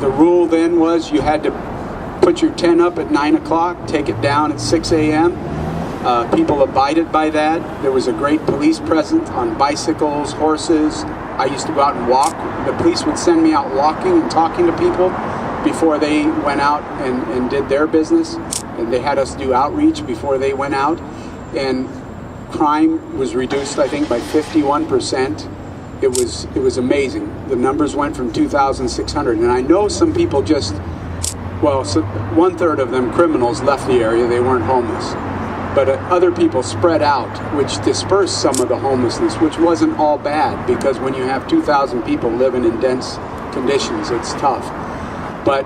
J: The rule then was you had to put your tent up at 9 o'clock, take it down at 6 a.m. People abided by that. There was a great police presence on bicycles, horses. I used to go out and walk. The police would send me out walking and talking to people before they went out and did their business. And they had us do outreach before they went out. And crime was reduced, I think, by 51%. It was amazing. The numbers went from 2,600. And I know some people just, well, so 1/3 of them criminals left the area. They weren't homeless. But other people spread out, which dispersed some of the homelessness, which wasn't all bad, because when you have 2,000 people living in dense conditions, it's tough. But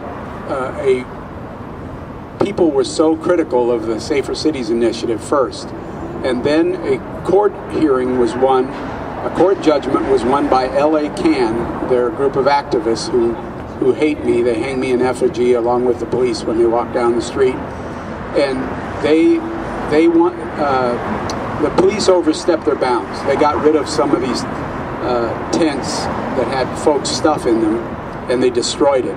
J: people were so critical of the Safer Cities Initiative first. And then a court hearing was won, a court judgment was won by LA CAN. They're a group of activists who hate me. They hang me in effigy along with the police when they walk down the street. And they want, the police overstepped their bounds. They got rid of some of these tents that had folks' stuff in them, and they destroyed it.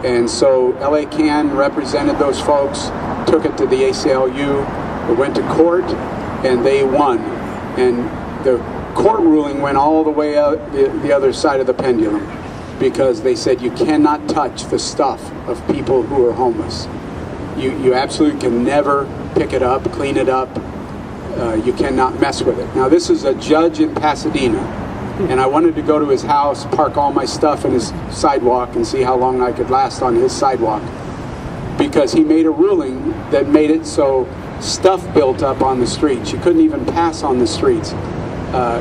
J: And so LA CAN represented those folks, took it to the ACLU, it went to court, and they won. And the court ruling went all the way out the other side of the pendulum, because they said you cannot touch the stuff of people who are homeless. You absolutely can never pick it up, clean it up. You cannot mess with it. Now, this is a judge in Pasadena, and I wanted to go to his house, park all my stuff in his sidewalk, and see how long I could last on his sidewalk, because he made a ruling that made it so stuff built up on the streets. You couldn't even pass on the streets.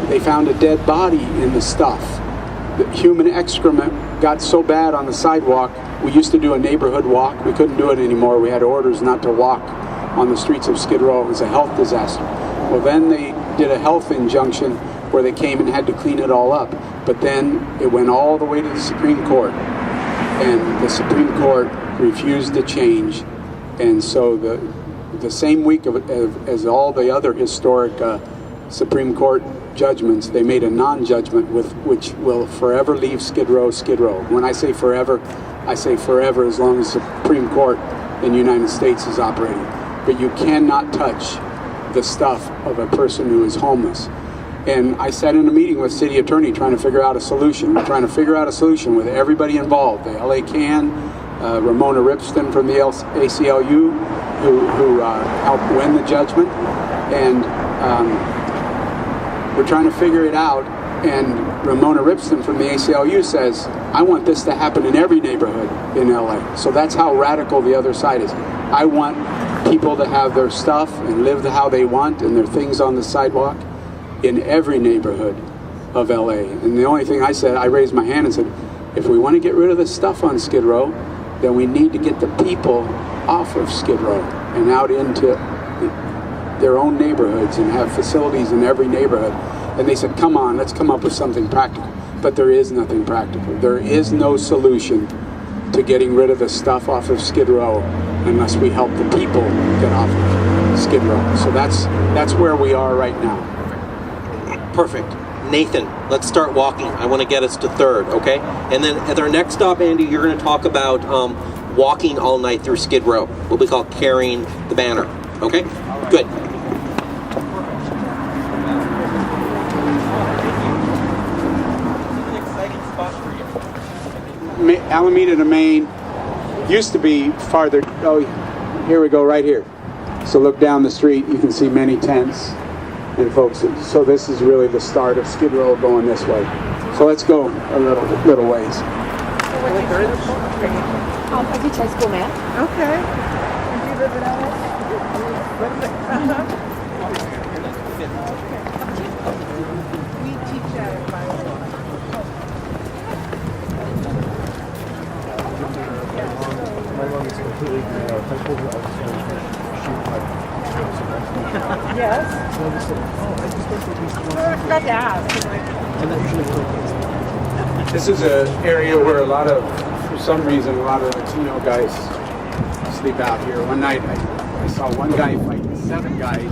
J: They found a dead body in the stuff. The human excrement got so bad on the sidewalk. We used to do a neighborhood walk. We couldn't do it anymore. We had orders not to walk on the streets of Skid Row. It was a health disaster. Well, then they did a health injunction where they came and had to clean it all up. But then it went all the way to the Supreme Court, and the Supreme Court refused to change. And so the same week as all the other historic Supreme Court judgments, they made a non-judgment which will forever leave Skid Row, Skid Row. When I say forever, I say forever as long as the Supreme Court in the United States is operating. But you cannot touch the stuff of a person who is homeless. And I sat in a meeting with city attorney trying to figure out a solution. We're trying to figure out a solution with everybody involved. The LA CAN, Ramona Ripston from the ACLU, who helped win the judgment. And we're trying to figure it out. And Ramona Ripston from the ACLU says, I want this to happen in every neighborhood in LA. So that's how radical the other side is. I want people to have their stuff and live how they want and their things on the sidewalk in every neighborhood of LA. And the only thing I said, I raised my hand and said, if we want to get rid of the stuff on Skid Row, then we need to get the people off of Skid Row and out into their own neighborhoods and have facilities in every neighborhood. And they said, come on, let's come up with something practical. But there is nothing practical. There is no solution to getting rid of the stuff off of Skid Row unless we help the people get off of Skid Row. So that's where we are right now.
H: Perfect. Nathan, let's start walking. I want to get us to 3rd, okay? And then at our next stop, Andy, you're going to talk about walking all night through Skid Row, what we call carrying the banner, okay? Good.
J: Alameda to Main used to be farther. Oh, here we go, right here. So look down the street, you can see many tents and folks. So this is really the start of Skid Row going this way. So let's go a little ways.
C: I teach high school math.
D: Okay.
G: My lung is completely grayed out. I told her I was going to shoot my
C: Yes.
G: So I just said, oh, I just went to these
C: I forgot to ask.
G: and that usually took
J: This is an area where for some reason, a lot of Latino guys sleep out here. One night, I saw one guy fighting 7 guys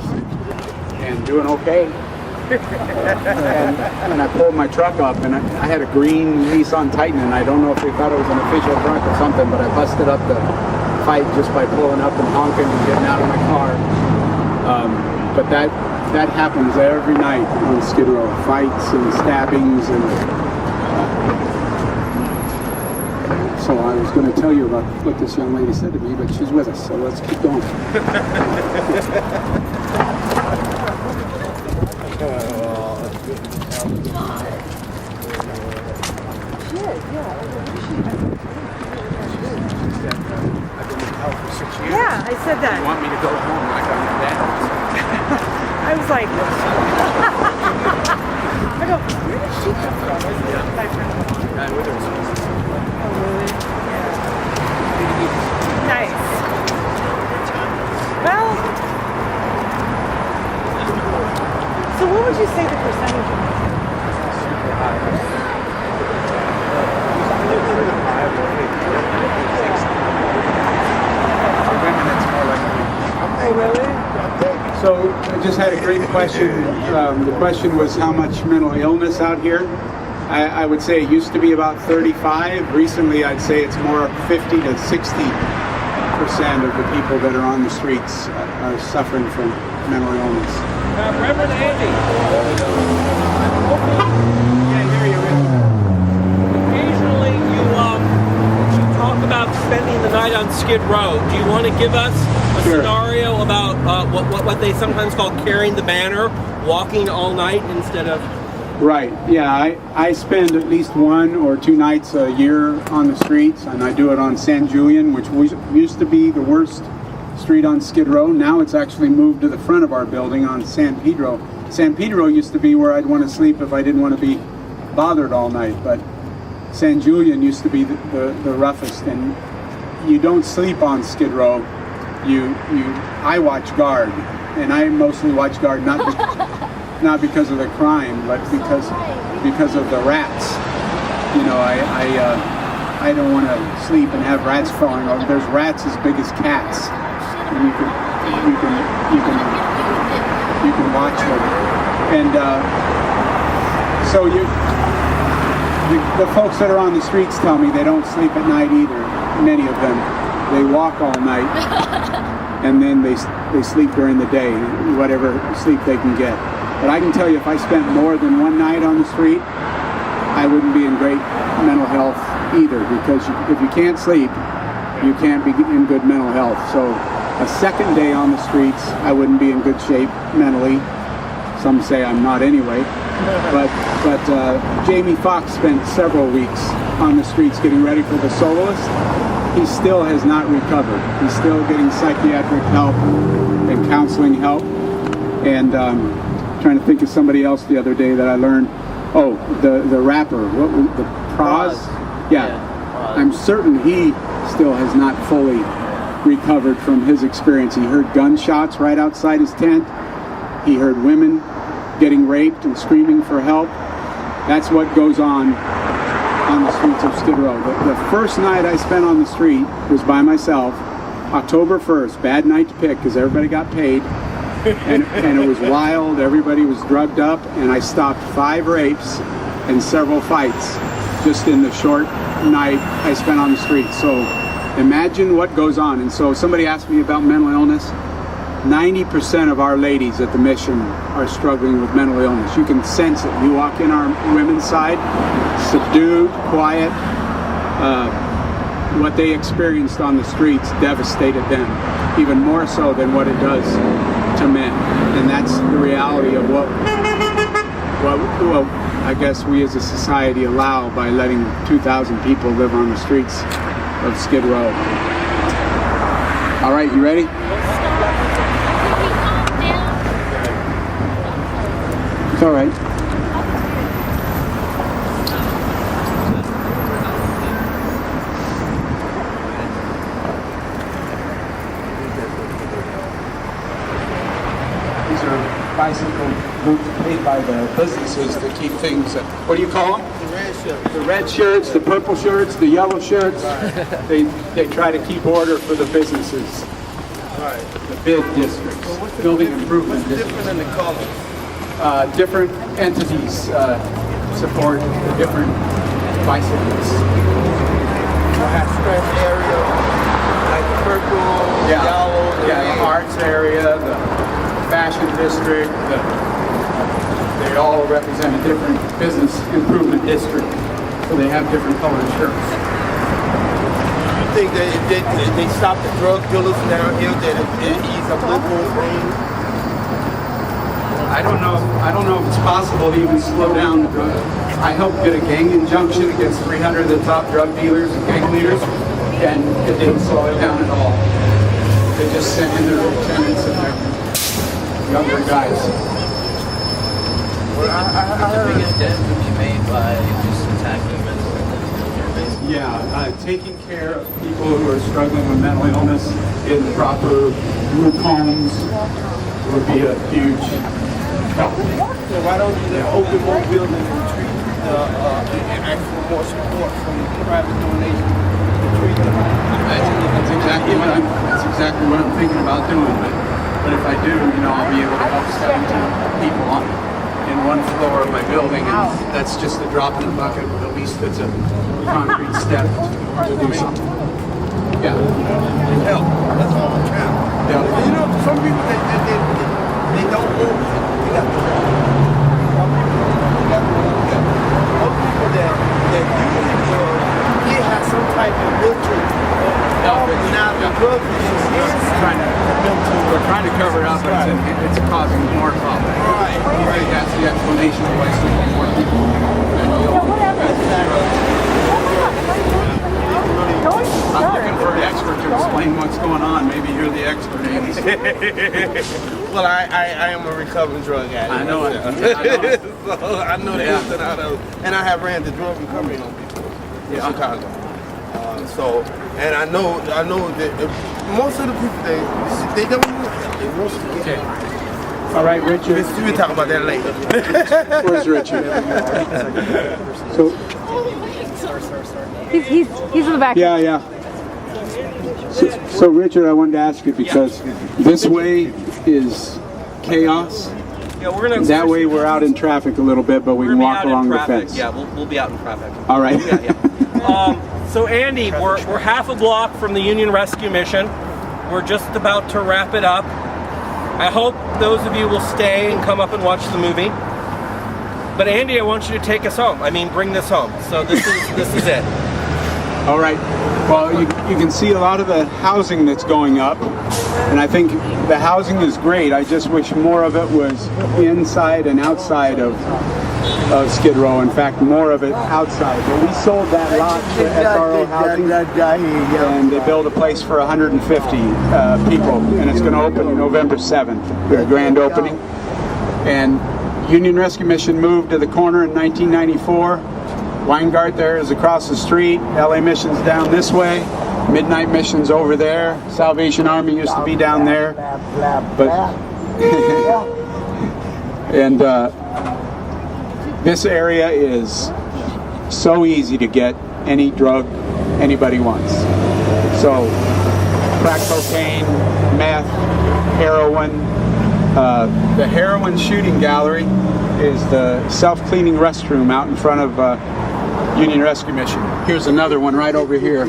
J: and doing okay. and I pulled my truck up, and I had a green Nissan Titan, and I don't know if they thought it was an official truck or something, but I busted up the fight just by pulling up and honking and getting out of my car. But that happens every night on Skid Row. Fights and stabbings and so I was going to tell you about what this young lady said to me, but she's with us, so let's keep going.
C: Yeah, I said that.
J: You want me to go home like I'm your dad?
C: I was like, I go, where did she come from? My friend. Oh, really? Yeah. Nice. Well, so what would you say the percentage is?
G: super high.
C: Oh, really?
J: So I just had a great question. The question was how much mental illness out here? I would say it used to be about 35. Recently, I'd say it's more 50 to 60% of the people that are on the streets are suffering from mental illness.
A: Reverend Andy. Occasionally you talk about spending the night on Skid Row. Do you want to give us a scenario about what they sometimes call carrying the banner, walking all night instead of...
J: Right, yeah, I spend at least 1 or 2 nights a year on the streets, and I do it on San Julian, which used to be the worst street on Skid Row. Now it's actually moved to the front of our building on San Pedro. San Pedro used to be where I'd want to sleep if I didn't want to be bothered all night, but San Julian used to be the roughest, and you don't sleep on Skid Row. I watch guard, and I mostly watch guard not because of the crime, but because of the rats. You know, I don't want to sleep and have rats crawling over. There's rats as big as cats, and you can watch them. And so the folks that are on the streets tell me they don't sleep at night either. Many of them, they walk all night, and then they sleep during the day, whatever sleep they can get. But I can tell you, if I spent more than 1 night on the street, I wouldn't be in great mental health either, because if you can't sleep, you can't be in good mental health. So a second day on the streets, I wouldn't be in good shape mentally. Some say I'm not anyway. But Jamie Foxx spent several weeks on the streets getting ready for The Soloist. He still has not recovered. He's still getting psychiatric help and counseling help. And trying to think of somebody else the other day that I learned. Oh, the rapper, the Praz? Yeah. I'm certain he still has not fully recovered from his experience. He heard gunshots right outside his tent. He heard women getting raped and screaming for help. That's what goes on the streets of Skid Row. The first night I spent on the street was by myself, October 1st. Bad night to pick because everybody got paid. And it was wild, everybody was drugged up, and I stopped 5 rapes and several fights just in the short night I spent on the street. So imagine what goes on. And so somebody asked me about mental illness. 90% of our ladies at the mission are struggling with mental illness. You can sense it. You walk in our women's side, subdued, quiet. What they experienced on the streets devastated them, even more so than what it does to men. And that's the reality of what I guess we as a society allow by letting 2,000 people live on the streets of Skid Row. All right, you ready? It's all right. These are bicycle routes paid by the businesses to keep things. What do you call them?
E: The red shirts.
J: The red shirts, the purple shirts, the yellow shirts. They try to keep order for the businesses.
E: Right.
J: The bid districts, building improvement districts.
E: Different in the colors.
J: Different entities support the different bicycles.
E: Have strength area, like purple, yellow.
J: Yeah, the arts area, the fashion district. They all represent a different business improvement district, so they have different colored shirts.
E: You think that if they stop the drug dealers down here, that it ease up little things?
J: I don't know if it's possible to even slow down the drug. I helped get a gang injunction against 300 of the top drug dealers and gang leaders, and it didn't slow it down at all. They just sent in their lieutenants and their younger guys.
E: Well, I heard the biggest dent could be made by just attacking mental illness.
J: Yeah, taking care of people who are struggling with mental illness in proper group homes would be a huge help.
E: So why don't you open more buildings and treat and ask for more support from private donations to treat them?
J: That's exactly what I'm thinking about doing. But if I do, I'll be able to help 17 people in one floor of my building, and that's just a drop in the bucket. But at least it's a concrete step to do something. Yeah.
E: Help. That's all I'm trying.
J: Yeah.
E: Some people they don't move. They got the most people that usually will, they have some type of mental. Now the drug
J: We're trying to cover it up, but it's causing more problems.
E: Right.
J: That's the explanation of why so many more people. I'm looking for an expert to explain what's going on. Maybe you're the expert, Andy.
E: Well, I am a recovering drug addict.
J: I know it.
E: So I know the ins and outs of it. And I have ran the drug recovery home before in Chicago. And I know that most of the people they don't use it. They mostly get it.
J: All right, Richard.
E: We'll talk about that later.
J: Where's Richard? So
C: He's in the back.
J: yeah. So Richard, I wanted to ask you because this way is chaos.
A: Yeah, we're gonna.
J: That way we're out in traffic a little bit, but we can walk along the fence.
A: Yeah, we'll be out in traffic.
J: All right.
A: So Andy, we're half a block from the Union Rescue Mission. We're just about to wrap it up. I hope those of you will stay and come up and watch the movie. But Andy, I want you to take us home. I mean, bring this home. So this is it.
J: All right. Well, you can see a lot of the housing that's going up, and I think the housing is great. I just wish more of it was inside and outside of Skid Row. In fact, more of it outside. But we sold that lot to SRO Housing, and they built a place for 150 people, and it's going to open November 7th, the grand opening. And Union Rescue Mission moved to the corner in 1994. Weingart there is across the street. LA Mission's down this way. Midnight Mission's over there. Salvation Army used to be down there. But and this area is so easy to get any drug anybody wants. So crack cocaine, meth, heroin. The heroin shooting gallery is the self-cleaning restroom out in front of Union Rescue Mission. Here's another one right over here.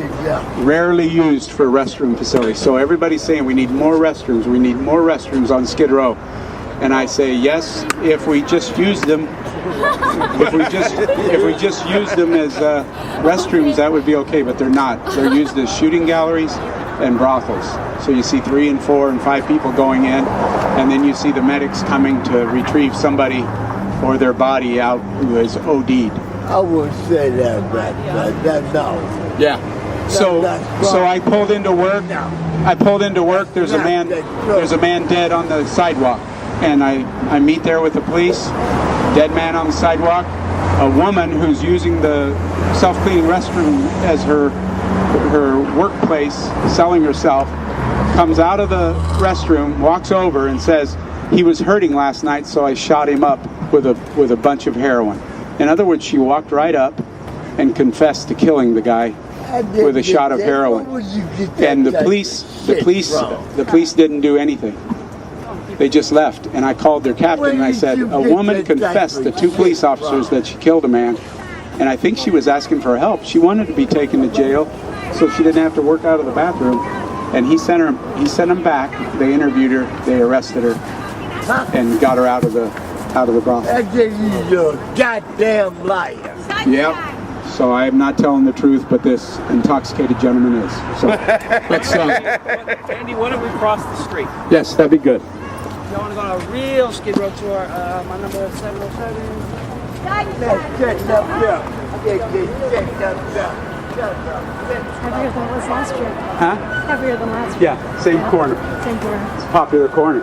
J: Rarely used for restroom facilities. So everybody's saying we need more restrooms. We need more restrooms on Skid Row. And I say yes, if we just use them. If we just use them as restrooms, that would be okay. But they're not. They're used as shooting galleries and brothels. So you see 3 and 4 and 5 people going in, and then you see the medics coming to retrieve somebody or their body out who is OD'd.
L: I would say that no.
J: Yeah. So I pulled into work. I pulled into work. There's a man dead on the sidewalk, and I meet there with the police. Dead man on the sidewalk. A woman who's using the self-cleaning restroom as her workplace, selling herself, comes out of the restroom, walks over, and says, "He was hurting last night, so I shot him up with a bunch of heroin." In other words, she walked right up and confessed to killing the guy with a shot of heroin. And the police didn't do anything. They just left. And I called their captain and I said, "A woman confessed to 2 police officers that she killed a man, and I think she was asking for help. She wanted to be taken to jail so she didn't have to work out of the bathroom." And he sent them back. They interviewed her, they arrested her, and got her out of the brothel.
L: You're a goddamn liar.
J: Yep. So I am not telling the truth, but this intoxicated gentleman is. So let's.
M: Andy, why don't we cross the street?
J: Yes, that'd be good.
M: You want to go on a real Skid Row tour? My number is 707.
C: Heavier than it was last year.
J: Huh?
C: Heavier than last year.
J: Yeah, same corner.
C: Same corner.
J: It's a popular corner.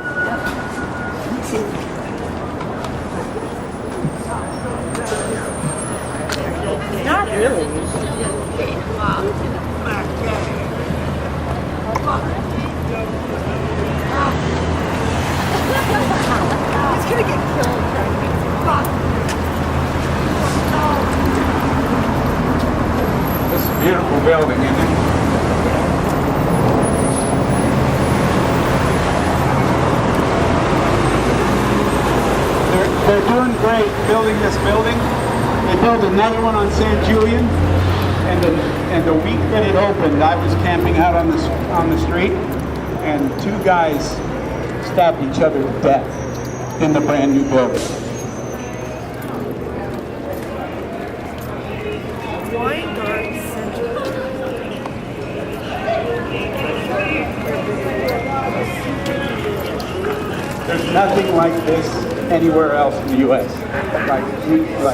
M: Not really.
L: He's gonna get killed.
J: This is a beautiful building, isn't it? They're doing great building this building. They built another one on San Julian, and the week that it opened, I was camping out on the street, and 2 guys stabbed each other to death in the brand new building. There's nothing like this anywhere else in the U.S. like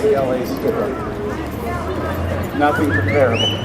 J: LA Skid Row. Nothing comparable.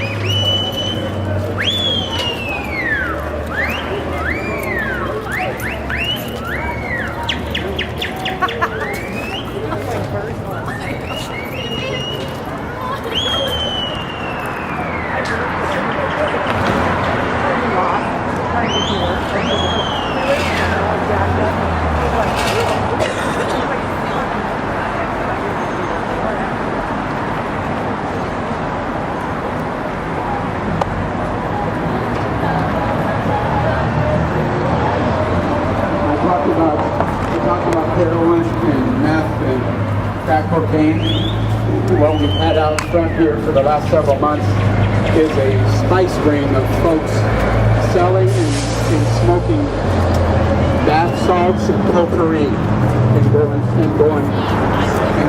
J: Heroin and meth and crack cocaine. What we've had out front here for the last several months is a spice ring of folks selling and smoking bath salts and potpourri and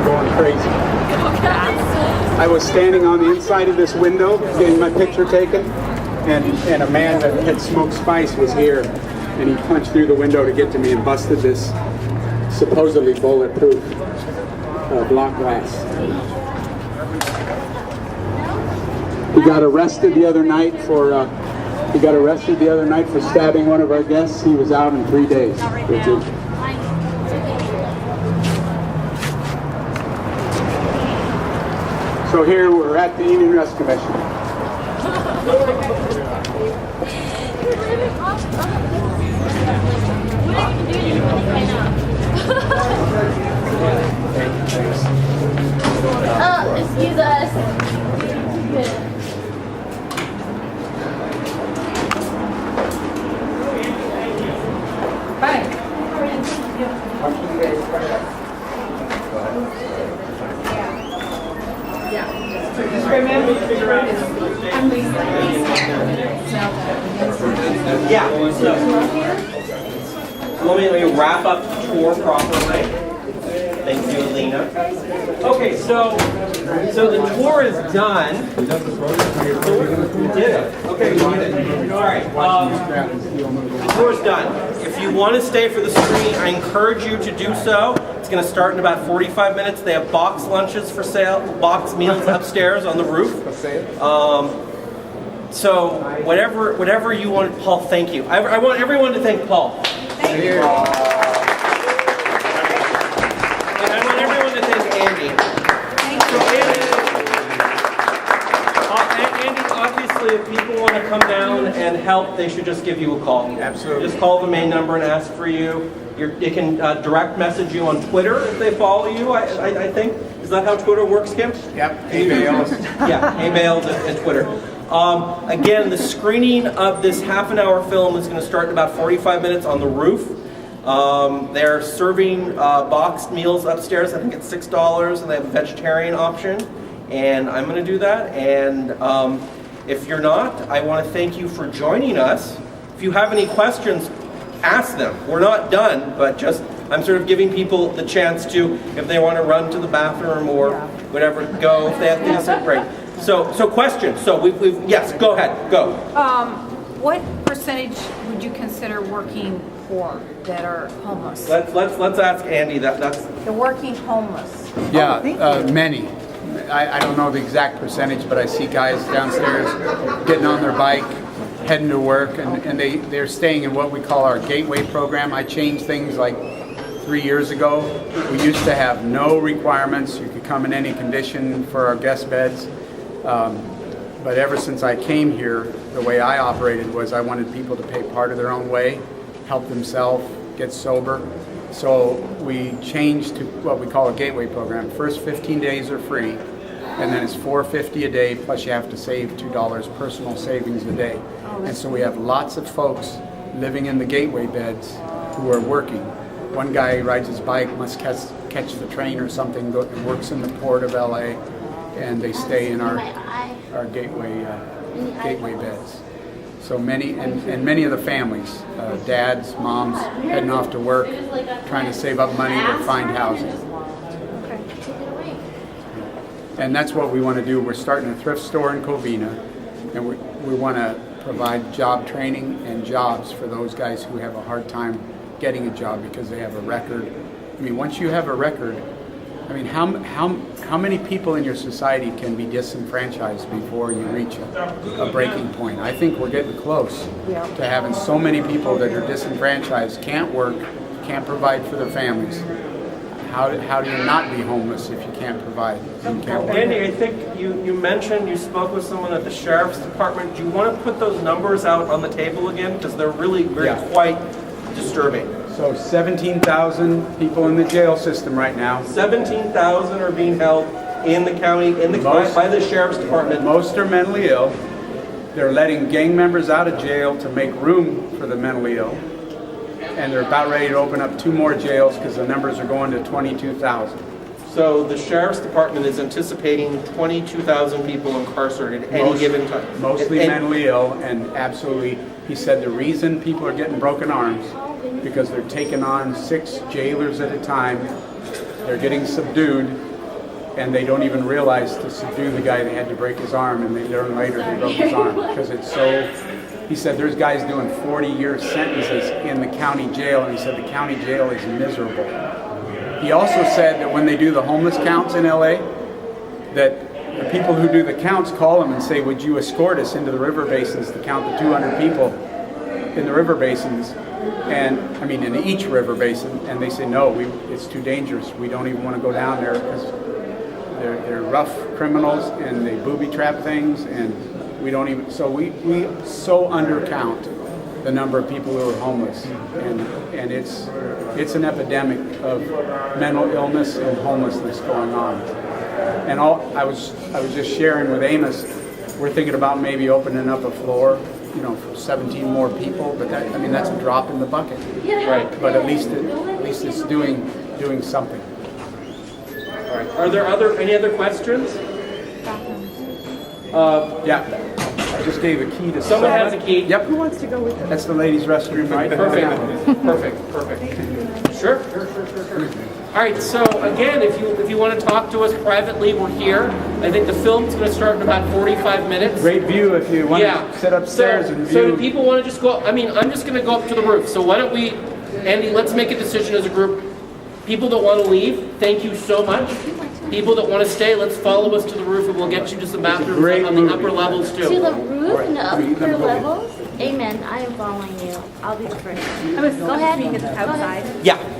J: going crazy. I was standing on the inside of this window getting my picture taken, and a man that had smoked spice was here, and he punched through the window to get to me and busted this supposedly bulletproof block glass. He got arrested the other night for stabbing one of our guests. He was out in 3 days. Richard. So here we're at the Indian Rest Commission.
K: Excuse us. Hi.
A: Yeah. So let me wrap up the tour properly. Thank you, Alina. Okay, so the tour is done. We did it. Okay, we did it. All right. The tour is done. If you want to stay for the screen, I encourage you to do so. It's going to start in about 45 minutes. They have box lunches for sale, box meals upstairs on the roof. So whatever you want, Paul. Thank you. I want everyone to thank Paul.
E: Thank you.
A: And I want everyone to thank Andy. So Andy, obviously, if people want to come down and help, they should just give you a call.
E: Absolutely.
A: Just call the main number and ask for you. They can direct message you on Twitter if they follow you. I think is that how Twitter works, Kim?
E: Yep. Bales.
A: Yeah, Bales and Twitter. Again, the screening of this half-an-hour film is going to start in about 45 minutes on the roof. They're serving boxed meals upstairs. I think it's $6, and they have a vegetarian option. And I'm going to do that. And if you're not, I want to thank you for joining us. If you have any questions, ask them. We're not done, but I'm sort of giving people the chance to, if they want to run to the bathroom or whatever, go. If they have things to break. So questions. So yes, go ahead, go.
N: What percentage would you consider working poor that are homeless?
A: Let's ask Andy. That's
N: the working homeless.
E: Yeah, many. I don't know the exact percentage, but I see guys downstairs getting on their bike, heading to work, and they're staying in what we call our gateway program. I changed things like 3 years ago. We used to have no requirements. You could come in any condition for our guest beds. But ever since I came here, the way I operated was I wanted people to pay part of their own way, help themselves, get sober. So we changed to what we call a gateway program. First 15 days are free, and then it's $4.50 a day, plus you have to save $2 personal savings a day. And so we have lots of folks living in the gateway beds who are working. One guy rides his bike, must catch the train or something, works in the port of LA, and they stay in our gateway beds. So many many of the families, dads, moms, heading off to work, trying to save up money to find housing. And that's what we want to do. We're starting a thrift store in Covina, and we want to provide job training and jobs for those guys who have a hard time getting a job because they have a record. I mean, once you have a record, I mean, how many people in your society can be disenfranchised before you reach a breaking point? I think we're getting close to having so many people that are disenfranchised, can't work, can't provide for their families. How do you not be homeless if you can't provide? You can't work?
A: Andy, I think you mentioned you spoke with someone at the Sheriff's Department. Do you want to put those numbers out on the table again? Because they're really quite disturbing.
E: So 17,000 people in the jail system right now.
A: 17,000 are being held in the county, by the Sheriff's Department.
E: Most are mentally ill. They're letting gang members out of jail to make room for the mentally ill. And they're about ready to open up 2 more jails because the numbers are going to 22,000.
A: So the Sheriff's Department is anticipating 22,000 people incarcerated at any given time.
E: Mostly mentally ill, and absolutely, he said the reason people are getting broken arms because they're taking on 6 jailers at a time. They're getting subdued, and they don't even realize to subdue the guy they had to break his arm, and they learn later they broke his arm because it's so. He said there's guys doing 40-year sentences in the county jail, and he said the county jail is miserable. He also said that when they do the homeless counts in LA, that the people who do the counts call him and say, would you escort us into the river basins to count the 200 people in the river basins? And I mean, in each river basin, and they say, no, it's too dangerous. We don't even want to go down there because they're rough criminals and they booby trap things, and we don't even, so we so undercount the number of people who are homeless, and it's an epidemic of mental illness and homelessness going on. And I was just sharing with Amos, we're thinking about maybe opening up a floor, for 17 more people, but that's a drop in the bucket.
A: Right.
E: But at least it's doing something.
A: All right. Are there any other questions?
E: Yeah. I just gave a key to
A: someone. Has a key.
E: Yep.
D: Who wants to go with them?
E: That's the ladies' restroom, right?
A: Perfect. Sure. All right. So again, if you want to talk to us privately, we're here. I think the film's going to start in about 45 minutes.
E: Great view if you want to sit upstairs and view.
A: So do people want to just go? I mean, I'm just going to go up to the roof. So why don't we, Andy? Let's make a decision as a group. People that want to leave, thank you so much. People that want to stay, let's follow us to the roof and we'll get you to some bathrooms on the upper levels too.
O: To the roof and the upper levels? Amen. I am following you. I'll be the first. Go ahead. Go ahead.
A: Yeah.